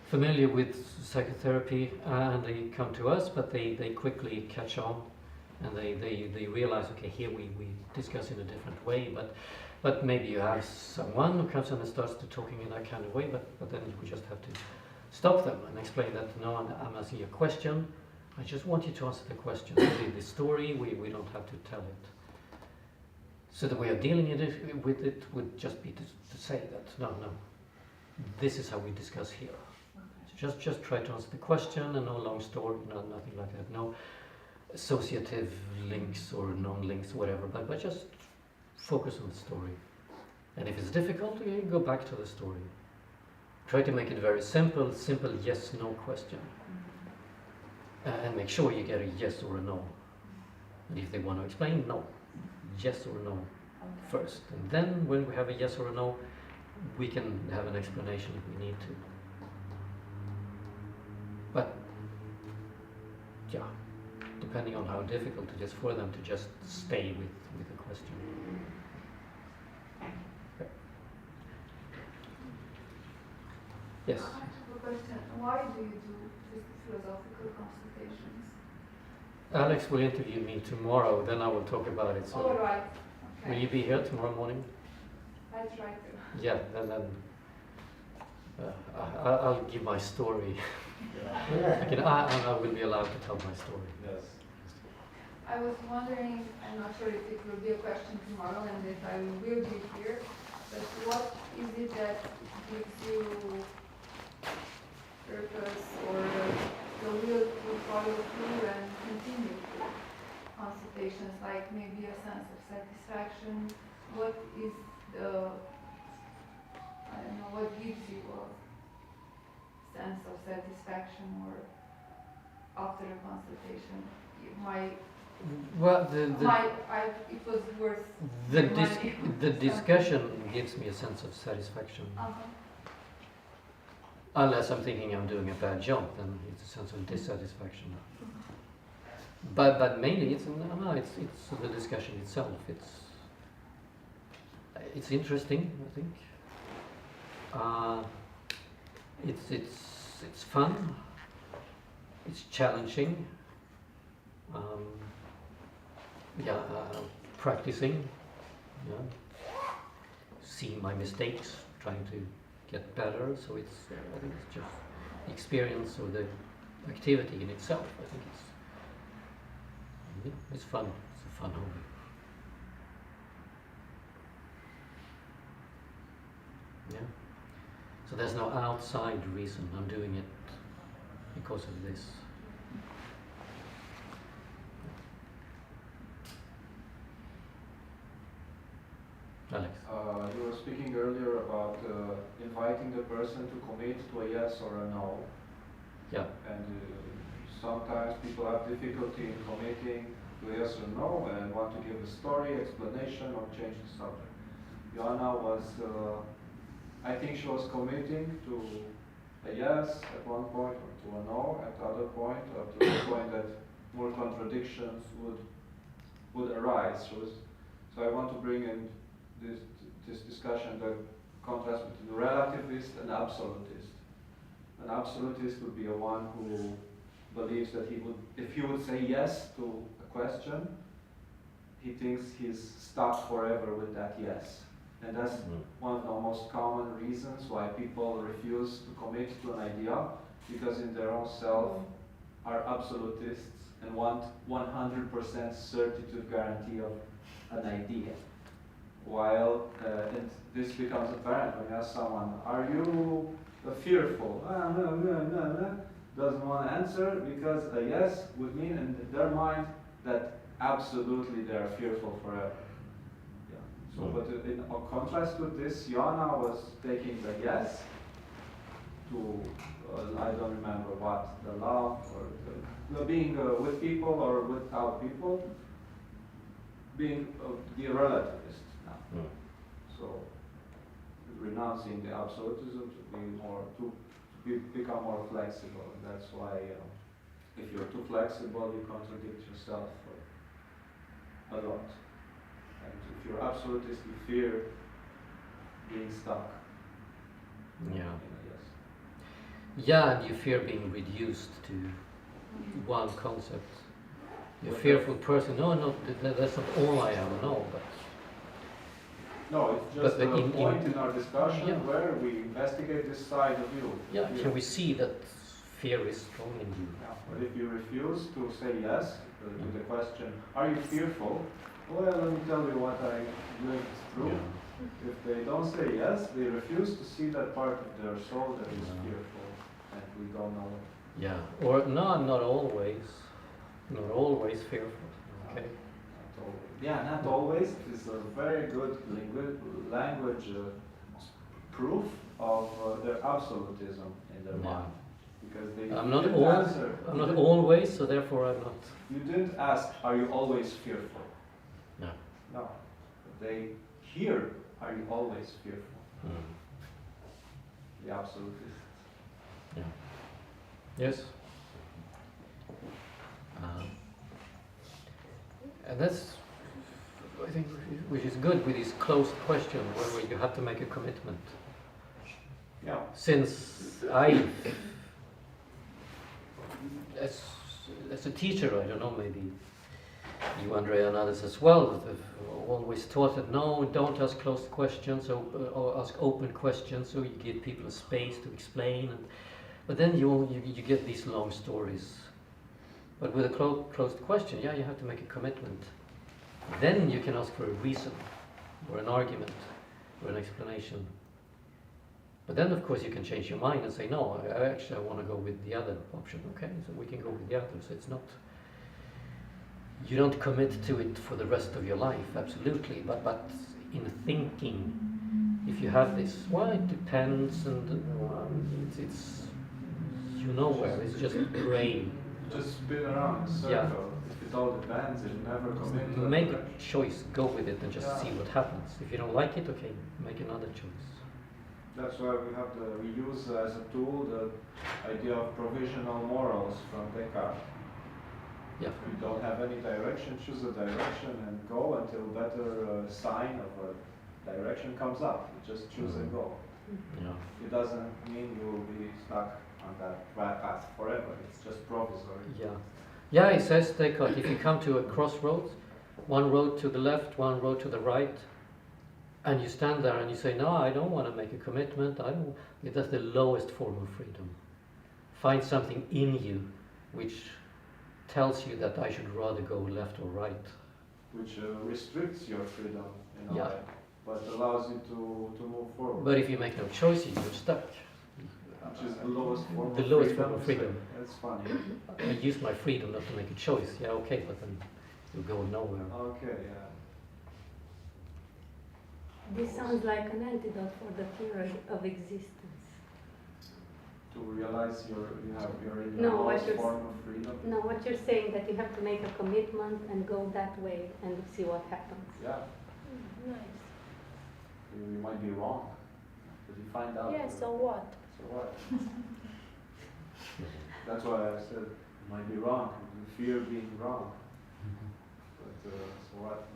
familiar with psychotherapy and they come to us, but they quickly catch on and they realize, okay, here we discuss in a different way, but maybe you have someone who comes in and starts to talking in that kind of way, but then we just have to stop them and explain that, no, I'm asking you a question, I just want you to answer the question. The story, we don't have to tell it. So the way of dealing with it would just be to say that, no, this is how we discuss here. So just try to answer the question, and no long story, nothing like that. No associative links or non-links, whatever, but just focus on the story. And if it's difficult, you go back to the story. Try to make it very simple yes-no question. And make sure you get a yes or a no. And if they want to explain, no. Yes or no first. And then when we have a yes or a no, we can have an explanation if we need to. But, yeah, depending on how difficult it is for them to just stay with the question. Okay. Yes? I have a question. Why do you do these philosophical consultations? Alex will interview me tomorrow, then I will talk about it. So All right. will Okay. you be here tomorrow morning? I try to. Yeah, then I'll give my story. I will be allowed to tell my story. Yes. I was wondering, I'm not sure if it will be a question tomorrow and if I will be here, but what is it that gives you purpose or the will to follow through and continue consultations, like maybe a sense of satisfaction? What is the, I don't know, what gives you a sense of satisfaction or after a consultation? Well, It was worth the money. discussion gives me a sense of satisfaction. Unless I'm thinking I'm doing a bad job, then it's a sense of dissatisfaction. But mainly it's the discussion itself. It's interesting, I think. It's fun. It's challenging. Practicing. Seeing my mistakes, trying to get better. So I think it's just the experience or the activity in itself. I think it's fun. It's a fun hobby. Yeah. So there's no outside reason. I'm doing it because of this. Alex. You were speaking earlier about inviting the person to commit to a yes or a no. Yeah. And sometimes people have difficulty in committing to a yes or no and want to give a story, explanation, or change the subject. Joanna was, I think she was committing to a yes at one point or to a no at the other point, or to the point that more contradictions would arise. So I want to bring in this discussion, the contrast between relativist and absolutist. An absolutist would be a one who believes that if he would say yes to a question, he thinks he's stuck forever with that yes. And that's one of the most common reasons why people refuse to commit to an idea, because in their own self are absolutists and want 100% certitude guarantee of an idea. While and this becomes apparent when you ask someone, are you fearful? No. Doesn't want to answer, because a yes would mean in their mind that absolutely they are fearful forever. Yeah. So, but in contrast with this, Joanna was taking the yes to, I don't remember what, the love or the being with people or without people, being the relativist now. So, renouncing the absolutism to be more, to become more flexible. And that's why if you're too flexible, you contradict yourself a lot. And if you're absolutist, you fear being stuck. Yeah. Yes. Yeah, and you fear being reduced to one concept. You're a fearful person. No, that's not all I am. No, but No, it's just but a point in our discussion where we investigate this side of you. Yeah, can we see that fear is strong in you? Yeah. But if you refuse to say yes to the question, are you fearful? Well, let me tell you what I'm doing is true. If they don't say yes, they refuse to see that part of their soul that is fearful, and we don't know it. Yeah, or no, I'm not always fearful. Okay. Yeah, not always. It's a very good language proof of their absolutism in their mind. Because they I'm not didn't always, so therefore I'm not. You didn't ask, are you always fearful? No. No. They hear, are you always fearful? The absolutist. Yeah. Yes. And that's, I think, which is good with these closed questions where you have to make a commitment. Yeah. Since as a teacher, I don't know, maybe you, Andrea, and others as well, have always taught that no, don't ask closed questions or ask open questions, so you give people a space to explain. But then you get these long stories. But with a closed question, you have to make a commitment. Then you can ask for a reason, or an argument, or an explanation. But then, of course, you can change your mind and say, no, I want to go with the other option. Okay, so we can go with the other. So it's not, you don't commit to it for the rest of your life, absolutely. But in thinking, if you have this, well, it depends, and it's you know where, it's just gray. Just spin around in a circle. Yeah. If it all depends, you never commit to Make it. a choice, go with it, and just see what happens. If you don't like it, okay, make another choice. That's why we use as a tool the idea of provisional morals from Descartes. Yeah. If you don't have any direction, choose a direction and go until better sign of a direction comes up. You just choose and go. Yeah. It doesn't mean you will be stuck on that path forever. It's just provisory. Yeah, it says, Descartes, if you come to a crossroads, one road to the left, one road to the right, and you stand there and you say, no, I don't want to make a commitment, that's the lowest form of freedom. find something in you which tells you that I should rather go left or right. Which restricts your freedom in a Yeah. way, but allows you to move forward. But if you make no choices, you're stuck. Which is the lowest form The of lowest freedom. form of freedom. That's funny. I use my freedom not to make a choice. Yeah, okay, but then you go nowhere. Okay, yeah. This sounds like an antidote for the fear of existence. To realize you're in No, the what lowest you're form of freedom. No, what you're saying that you have to make a commitment and go that way and see what happens. Yeah, Nice. you might be wrong, but you find out. Yeah, so what? So what? That's why I said you might be wrong. You fear being wrong. But so what?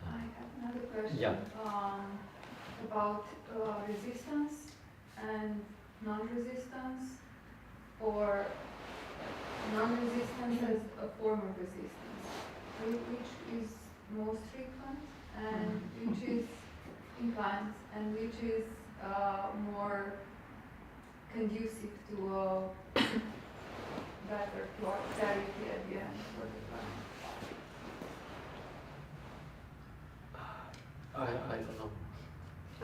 I have another question. Yeah. About resistance and non-resistance, or non-resistance as a form of resistance. Which is most frequent and which is inclined and which is more conducive to a better clarity at the end for the client. I don't know.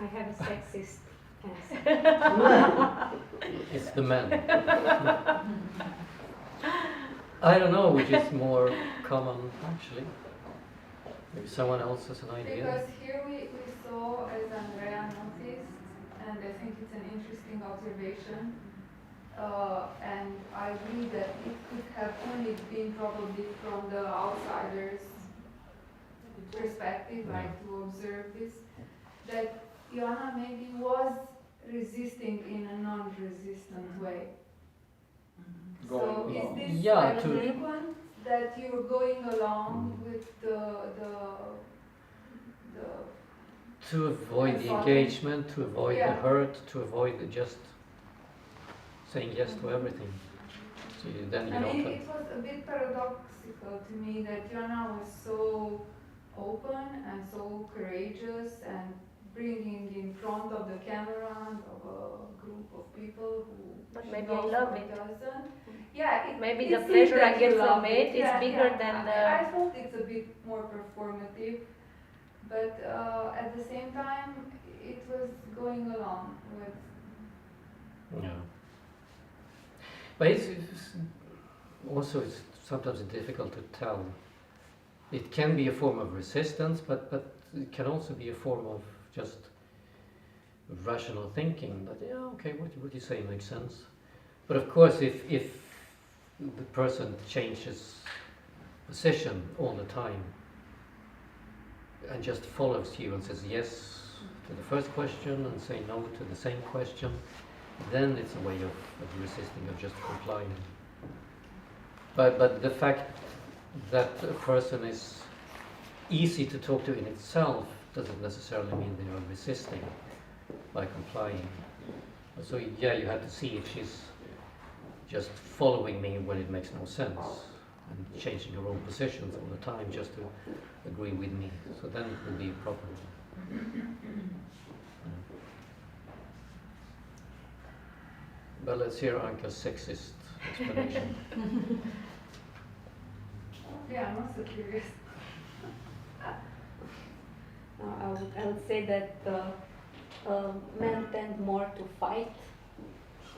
I have a sexist answer. It's the men. I don't know which is more common actually. Maybe someone else has an idea. Because here we saw, as Andrea noticed, and I think it's an interesting observation, and I agree that it could have only been probably from the outsider's perspective, like to observe this, that Joanna maybe was resisting in a non-resistant way. So Going is along. this Yeah, like to- frequent that you're going along with the To avoid the Follow. engagement, to avoid the Yeah. hurt, to avoid the just saying yes to everything. So then you I mean, don't. it was a bit paradoxical to me that Joanna was so open and so courageous and bringing in front of the camera and of a group of people who But she maybe I knows love or it. doesn't. Yeah, Maybe it the seems pleasure I that get you from love it is bigger than I the. thought it's a bit more performative, but at the same time, it was going along with. Yeah. But it's also it's sometimes difficult to tell. It can be a form of resistance, but it can also be a form of just rational thinking. That yeah, okay, what you say makes sense. But of course, if the person changes position all the time and just follows you and says yes to the first question and say no to the same question, then it's a way of resisting, of just complying. But the fact that a person is easy to talk to in itself doesn't necessarily mean they are resisting by complying. So yeah, you have to see if she's just following me when it makes no sense and changing her own positions all the time just to agree with me. So then it will be a problem. But let's hear Anka's sexist explanation. Yeah, I'm also curious. I would say that men tend more to fight,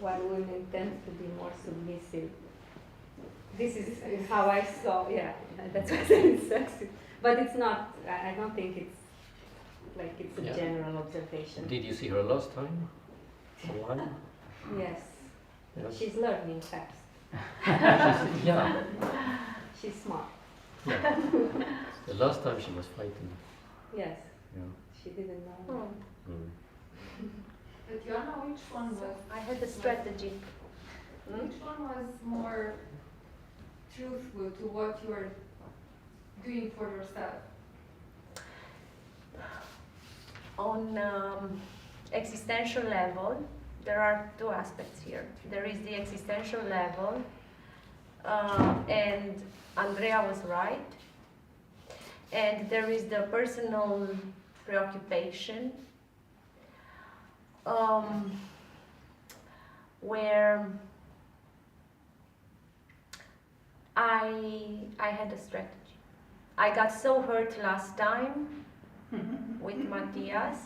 while women tend to be more submissive. This is how I saw, yeah, that's why I say it's sexist. But it's not, I don't think it's like it's a Yeah. general observation. Did you see her last time? Online? Yes, Yes. she's learning fast. Yeah. She's smart. Yeah. The last time she was fighting. Yes, Yeah. she didn't know. Hmm. Mm. But Joanna, which one was? I had a strategy. Which one was more truthful to what you are doing for yourself? On existential level, there are two aspects here. There is the existential level, and Andrea was right. And there is the personal preoccupation. where I had a strategy. I got so hurt last time with Matthias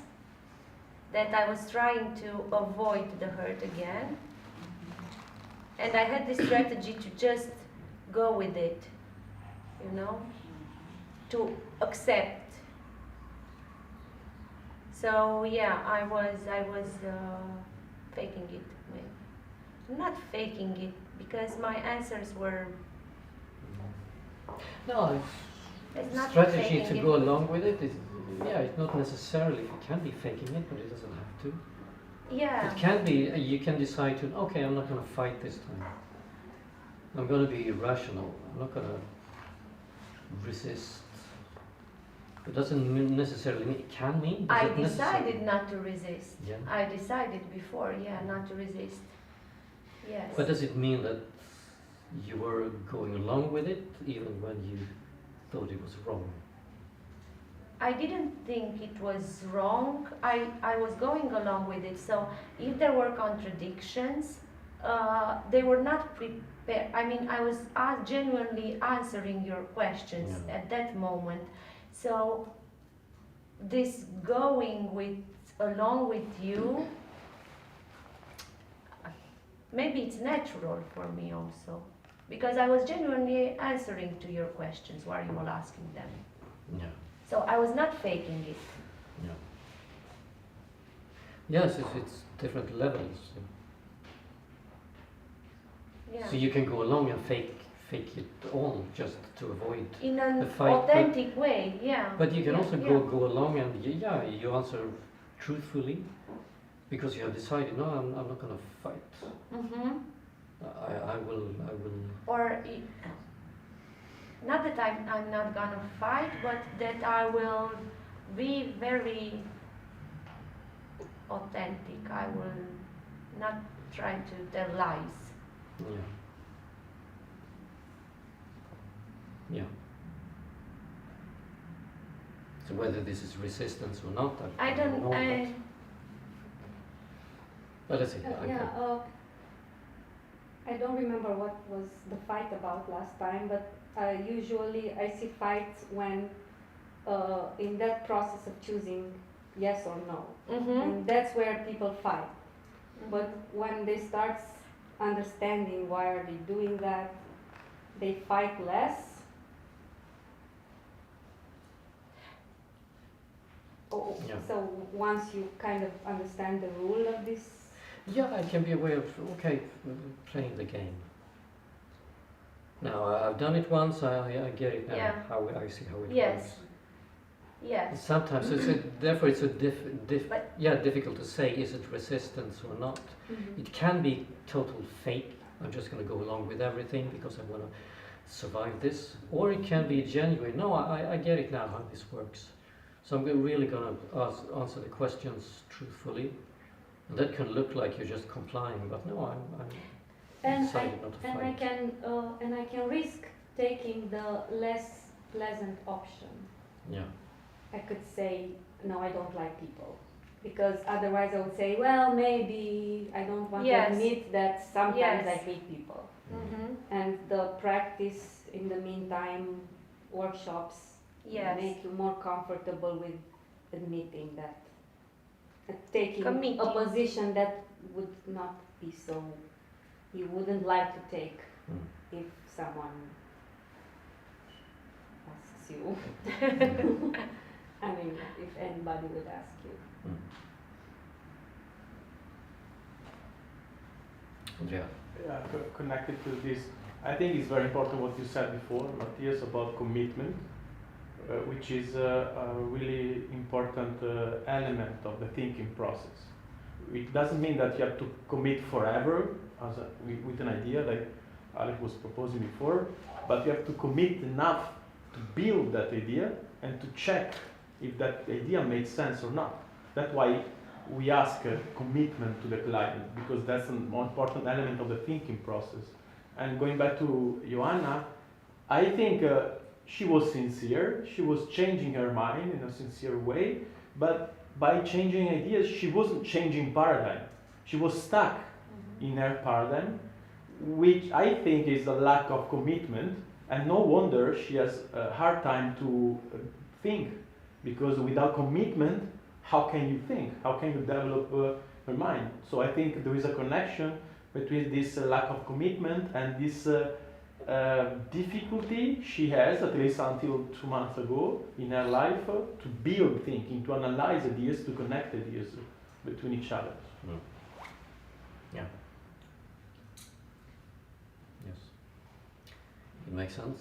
that I was trying to avoid the hurt again. And I had this strategy to just go with it, you know, to accept. So yeah, I was faking it, maybe. Not faking it, because my answers were. No, It's not strategy faking to it. go along with it is, yeah, it's not necessarily, it can be faking it, but it doesn't have to. Yeah. It can be, you can decide to, okay, I'm not going to fight this time. I'm going to be irrational. I'm not going to resist. It doesn't necessarily mean, it can mean. I does it necessarily- decided not to resist. Yeah. I decided before, yeah, not to resist. Yes. But does it mean that you were going along with it even when you thought it was wrong? I didn't think it was wrong. I was going along with it. So if there were contradictions, they were not prepared. I mean, I was genuinely answering your questions Yeah. at that moment. So this going along with you, maybe it's natural for me also, because I was genuinely answering to your questions while you were asking them. Yeah. So I was not faking it. Yeah. Yes, it's different levels. Yeah. So you can go along and fake it all just to avoid. In an the fight, but- authentic way, yeah. But you can Yeah, also yeah. go along and you answer truthfully because you have decided, no, I'm not going to fight. Mm-hmm. I will. Not that I'm not gonna fight, but that I will be very authentic. I will not try to tell lies. Yeah. Yeah. So whether this is resistance or not, I don't. know. But let's see. I don't remember what was the fight about last time, but usually I see fights when in that process of choosing yes or no, Mm-hmm. and that's where people fight. But when they start understanding why are they doing that, they fight less. Oh, Yeah. so once you kind of understand the rule of this. Yeah, it can be a way of playing the game. Now I've done it once. I get it now. Yeah. How I see how it Yes. works. Yes. Sometimes therefore it's difficult to say is it resistance or not. Mhm. It can be total fake. I'm just going to go along with everything because I want to survive this, or it can be genuine. No, I get it now how this works. So I'm really going to answer the questions truthfully, and that can look like you're just complying, but no, I'm And decided not to fight. I can risk taking the less pleasant option. Yeah. I could say, no, I don't like people. Because otherwise I would say, well, maybe I don't want Yes. to admit that sometimes Yes. I hate people. Mm-hmm. And the practice in the meantime, workshops, Yes. make you more comfortable with admitting that. Taking Committing. a position that would not be so, you wouldn't like to take Mm. if someone asks you. I mean, if anybody would ask you. Yeah. Yeah, connected to this, I think it's very important what you said before, Matthias, about commitment, which is a really important element of the thinking process. It doesn't mean that you have to commit forever with an idea like Alex was proposing before, but you have to commit enough to build that idea and to check if that idea makes sense or not. That's why we ask a commitment to the client, because that's an important element of the thinking process. And going back to Joanna, I think she was sincere. She was changing her mind in a sincere way, but by changing ideas, she wasn't changing paradigm. She was stuck in her paradigm, which I think is a lack of commitment, and no wonder she has a hard time to think, because without commitment, how can you think? How can you develop her mind? So I think there is a connection between this lack of commitment and this difficulty she has, at least until 2 months ago, in her life, to build thinking, to analyze ideas, to connect ideas between each other. Mm. Yeah. Yes. It makes sense.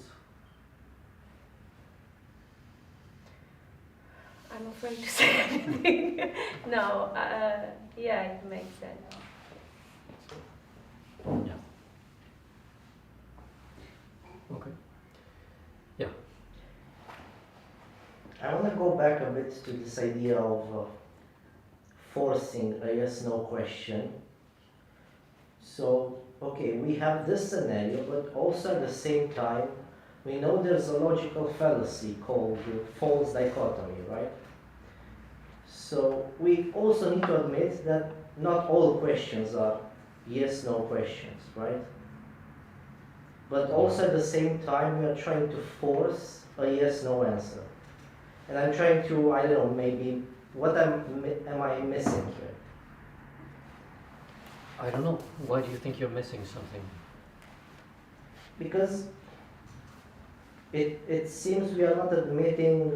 I'm afraid to say anything. No, yeah, it makes sense. Yeah. Okay. Yeah. I want to go back a bit to this idea of forcing a yes/no question. So, okay, we have this scenario, but also at the same time, we know there's a logical fallacy called false dichotomy, right? So we also need to admit that not all questions are yes/no questions, right? But also at the same time, we are trying to force a yes/no answer. And I'm trying to, I don't know, maybe, what am I missing here? I don't know. Why do you think you're missing something? Because it seems we are not admitting,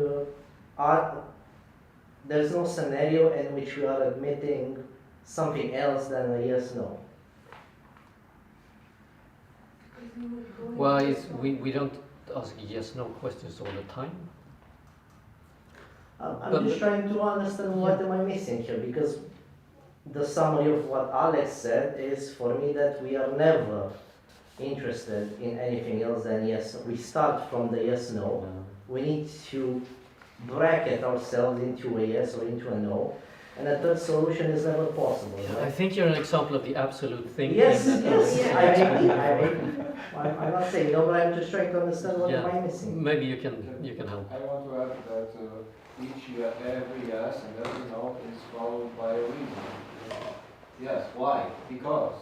there's no scenario in which we are admitting something else than a yes/no. Well, we don't ask yes/no questions all the time. I'm just trying to understand what am I missing here, because the summary of what Alex said is for me that we are never interested in anything else than yes. We start from the yes/no. We need to bracket ourselves into a yes or into a no, and a third solution is never possible. I Right? think you're an example of the absolute thinking. Yes, that- yes, I agree. I'm not saying no, but I'm just trying to understand what am I missing. Maybe you can help. I want to add that every yes and every no is followed by a reason. Yes, why? Because.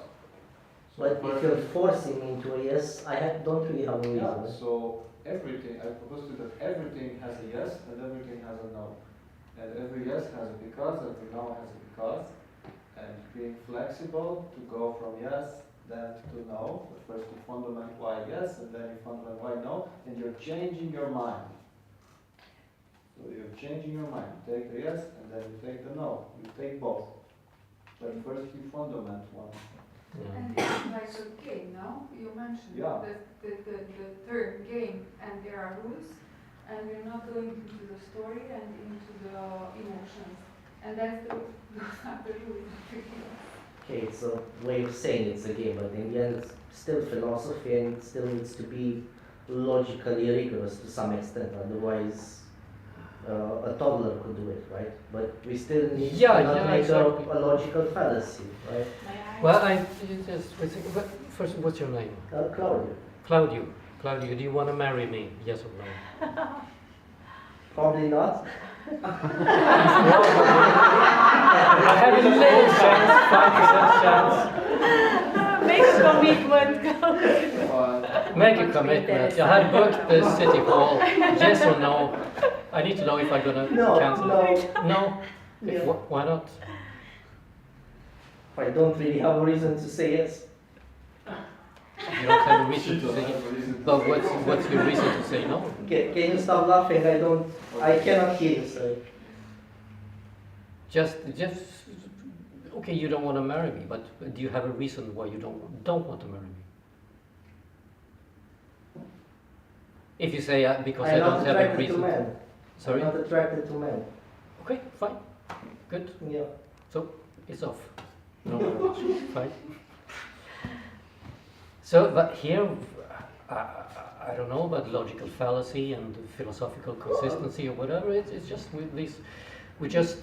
But if you're forcing me into a yes, don't really have a reason. Yeah, so everything, I propose to that everything has a yes and everything has a no. And every yes has a because, every no has a because. And being flexible to go from yes, then to no. But first you fundament why yes, and then you fundament why no, and you're changing your mind. So you're changing your mind. You take the yes, and then you take the no. You take both. But first you fundament one. And it's like a game, no? You mentioned Yeah. the term game, and there are rules, and we're not going into the story and into the emotions. And that's those are the rules of the game. Okay, it's a way of saying it's a game, but in the end it's still philosophy and it still needs to be logically rigorous to some extent, otherwise a toddler could do it, right? But we still need to not make exactly. a logical fallacy, right? Well, but first, what's your name? Claudio. Claudio. Claudio, do you want to marry me? Yes or no? Probably not. I have a little chance, 5% chance. Make a commitment. Make a commitment. I had booked the city hall. Yes or no? I need to know if I'm gonna cancel it. No. Yeah. Why not? I don't really have a reason to say yes. You don't have a reason to say yes. But what's your reason to say no? Can you stop laughing? I cannot hear you, sorry. Just okay. You don't want to marry me, but do you have a reason why you don't want to marry me? If you say because I don't have a reason. I'm not attracted to men. Sorry. I'm not attracted to men. Okay, fine, good. Yeah. So it's off. No, fine. So, but here, I don't know about logical fallacy and philosophical consistency or whatever. It's just with this, we just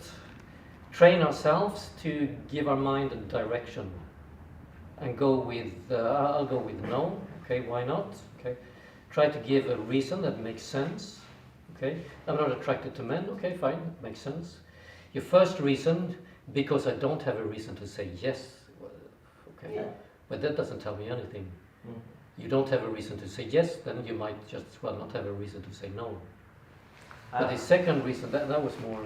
train ourselves to give our mind a direction and go with. I'll go with no. Okay, why not? Okay, try to give a reason that makes sense. Okay, I'm not attracted to men. Okay, fine, that makes sense. Your first reason, because I don't have a reason to say yes. Well, Okay. Yeah. But that doesn't tell me anything. Mm. You don't have a reason to say yes, then you might just as well not have a reason to say no. But the second reason, that was more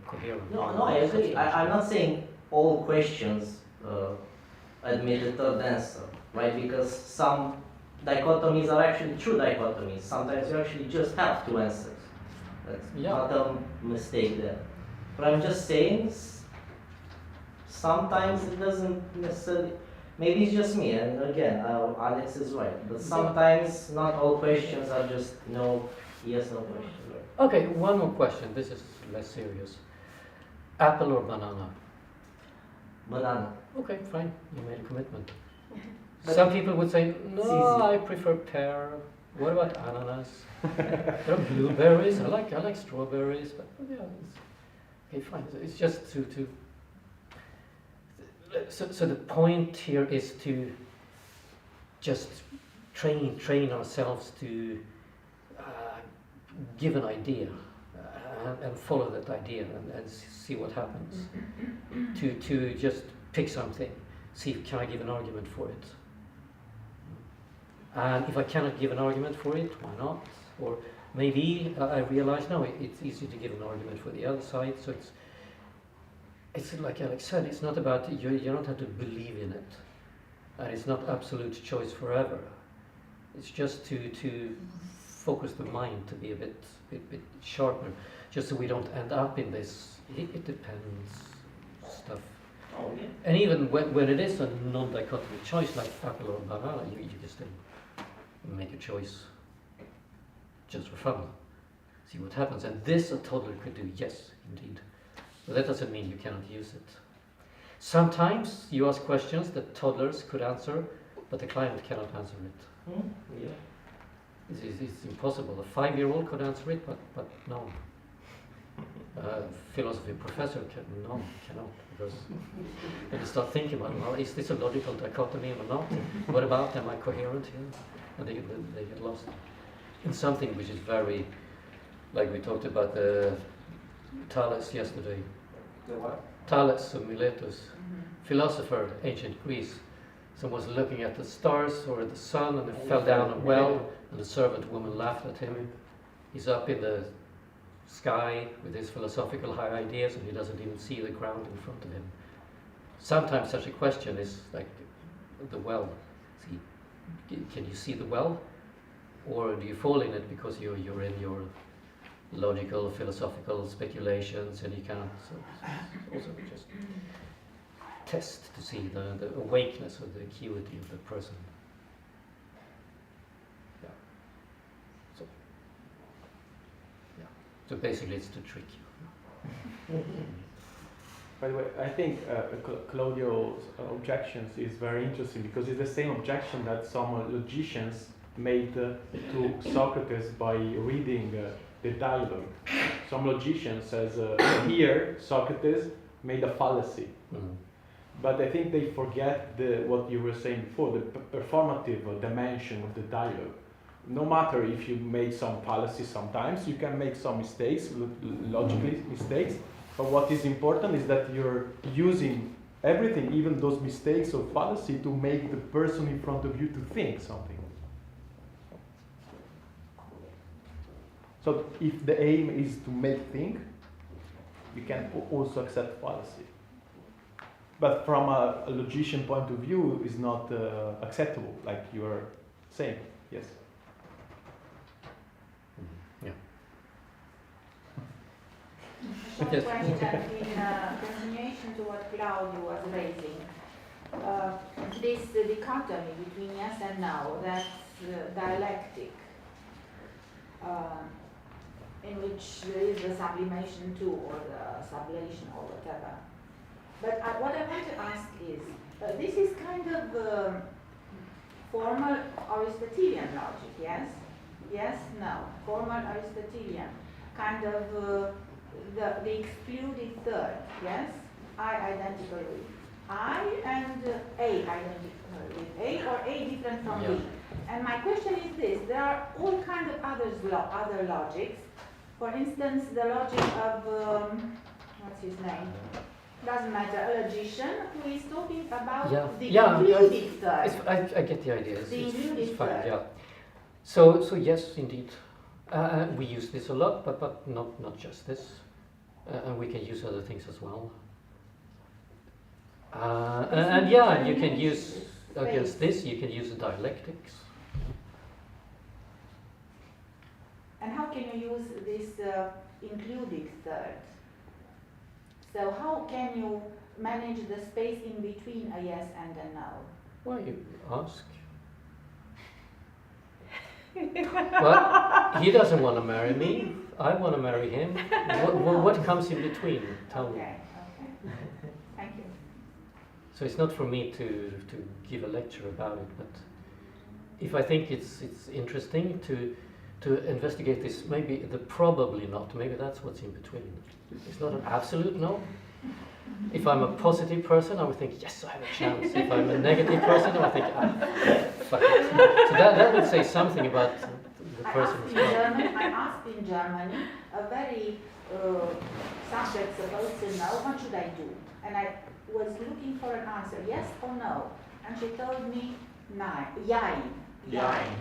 coherent. No, I agree. I'm not saying all questions admit a third answer, right? Because some dichotomies are actually true dichotomies. Sometimes you actually just have two answers. That's not a mistake there. But I'm just saying, sometimes it doesn't necessarily. Maybe it's just me, and again, Alex is right. But sometimes not all questions are just no, yes, no questions. Okay, one more question. This is less serious. Apple or banana? Banana. Okay, fine. You made a commitment. But Some people would say, no, easy. I prefer pear. What about ananas? There are blueberries. I like strawberries. But yeah, okay, fine. It's just to. So the point here is to just train ourselves to give an idea and follow that idea and see what happens. To just pick something, see can I give an argument for it. And if I cannot give an argument for it, why not? Or maybe I realize no, it's easy to give an argument for the other side. So it's like Alex said, it's not about you don't have to believe in it, and it's not absolute choice forever. It's just to focus the mind to be a bit sharper, just so we don't end up in this it depends stuff. Oh, yeah. And even when it is a non-dichotomy choice like apple or banana, you can still make a choice just for fun. See what happens. And this a toddler could do, yes, indeed. But that doesn't mean you cannot use it. Sometimes you ask questions that toddlers could answer, but the client cannot answer it. Yeah. It's impossible. A 5-year-old could answer it, but no. A philosophy professor cannot, because then you start thinking about, well, is this a logical dichotomy or not? What about, am I coherent here? And they get lost in something which is very, like we talked about the Thales yesterday. The what? Thales of Miletus, philosopher, ancient Greece. Someone was looking at the stars or at the sun and it fell down a well, and the servant woman laughed at him. He's up in the sky with his philosophical high ideas and he doesn't even see the ground in front of him. Sometimes such a question is like the well. See, can you see the well? Or do you fall in it because you're in your logical, philosophical speculations and you cannot also just test to see the awakeness or the acuity of the person. Yeah. So basically it's to trick you. By the way, I think Claudio's objections is very interesting because it's the same objection that some logicians made to Socrates by reading the dialogue. Some logician says, here Socrates made a fallacy. Mm-hmm. But I think they forget what you were saying before, the performative dimension of the dialogue. No matter if you make some fallacy sometimes, you can make some mistakes, logically mistakes, but what is important is that you're using everything, even those mistakes or fallacy, to make the person in front of you to think something. So if the aim is to make think, you can also accept fallacy. But from a logician point of view, is not acceptable, like you are saying. Yes. Yeah. Short question in continuation to what Claudio was raising. This dichotomy between yes and no, that's dialectic, in which there is the sublimation to or the sublation or whatever. But what I want to ask is, this is kind of formal Aristotelian logic, yes? Yes, no. Formal Aristotelian. Kind of the excluded third, yes? I identical with I and A identical with A, or A different from B. And my question is this, there are all kinds of other logics. For instance, the logic of, what's his name? doesn't matter, a logician who is talking about Yeah, the yeah, included third. I get the idea. The It's included fine, third. yeah. So yes, indeed. We use this a lot, but not just this. And we can use other things as well. And yeah, you can use, against this, you can use the dialectics. And how can you use this included third? So how can you manage the space in between a yes and a no? Well, you ask. Well, he doesn't want to marry me. I want to marry him. What comes in between? Tell me. Okay, okay. Thank you. So it's not for me to give a lecture about it, but if I think it's interesting to investigate this, maybe the probably not, maybe that's what's in between. It's not an absolute no. If I'm a positive person, I would think, yes, I have a chance. If I'm a negative person, I would think, fuck it. So that would say something about the person as well. I asked in Germany a very subject supposed to know, what should I do? And I was looking for an answer, yes or no. And she told me, jein. Jein.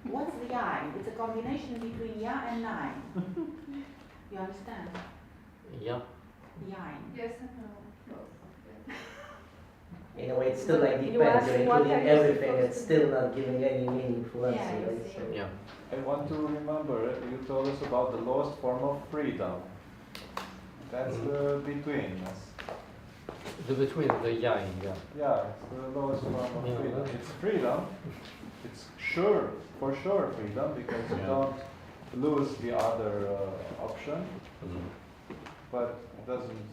What's the jein? It's a combination between ja and nein. You understand? Yeah. Jein. Yes and no. Both. In a way, it's still like You depends. ask You're what including are you everything. supposed It's to still do? not giving any meaningful answer. Yeah, right? you So- Yeah. I want to remember, you told us about the lowest form of freedom. That's the between us. The between the yang, yeah. Yeah, it's the lowest form of Yeah. freedom. It's freedom. It's sure, for sure freedom, because you Yeah. don't lose the other option, Mhm. but it doesn't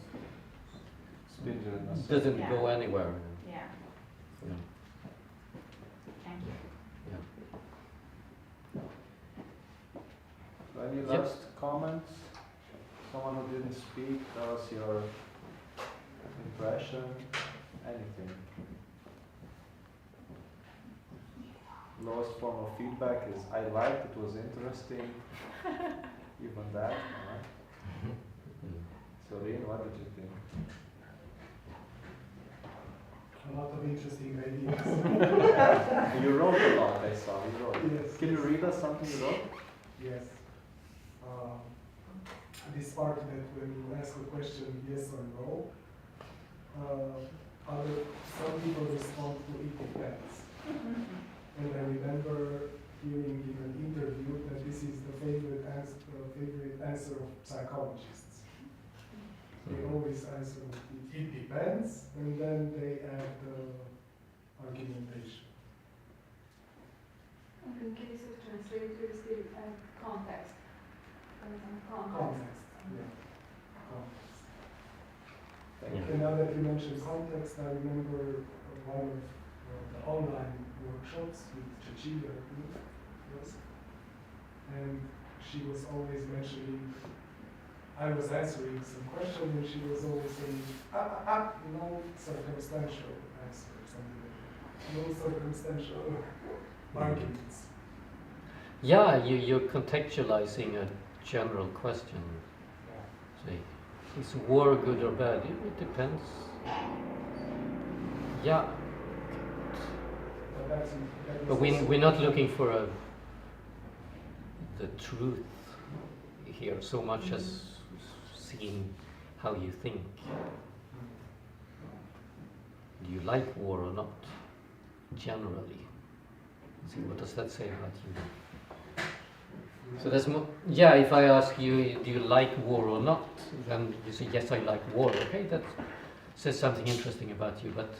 spin you in a sense. Doesn't Yeah. go anywhere. Yeah, Yeah. thank you. Any Yep. last comments? Someone who didn't speak, tell us your impression, anything. Lowest form of feedback is I liked, it was interesting, even that. Celine, what did you think? A lot of interesting ideas. You wrote a lot, I saw, you wrote. Yes. Can you read us something you wrote? Yes. This part that when you ask a question yes or no, some people respond to it depends. And I remember hearing in an interview that this is the favorite answer of psychologists. They always answer it depends, and then they add argumentation. In case of translate, we still add context. Context. Context, yeah. Context. Thank you. And now that you mentioned context, I remember one of the online workshops with Cecilia, I think it was, and she was always mentioning, I was answering some question and she was always saying, no circumstantial answer, something like that. No circumstantial arguments. Yeah, you're contextualizing a general question. Say, is war good or bad? It depends. Yeah. But we're not looking for the truth here so much as seeing how you think. Do you like war or not? Generally. See, what does that say about you? So that's more, yeah, if I ask you, do you like war or not? Then you say, yes, I like war. Okay, that says something interesting about you, but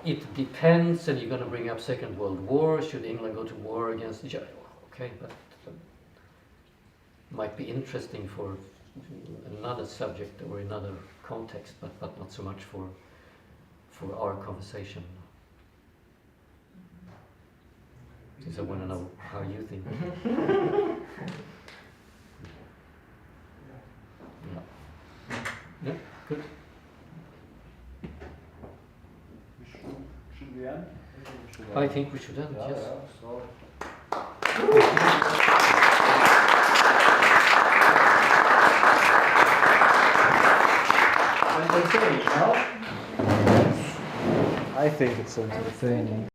it depends, and you're going to bring up Second World War. Should England go to war against each other? Okay, but might be interesting for another subject or another context, but not so much for our conversation. Since I want to know how you think. Yeah, good. Should we end? I think we should end, yes. So. I think it's entertaining.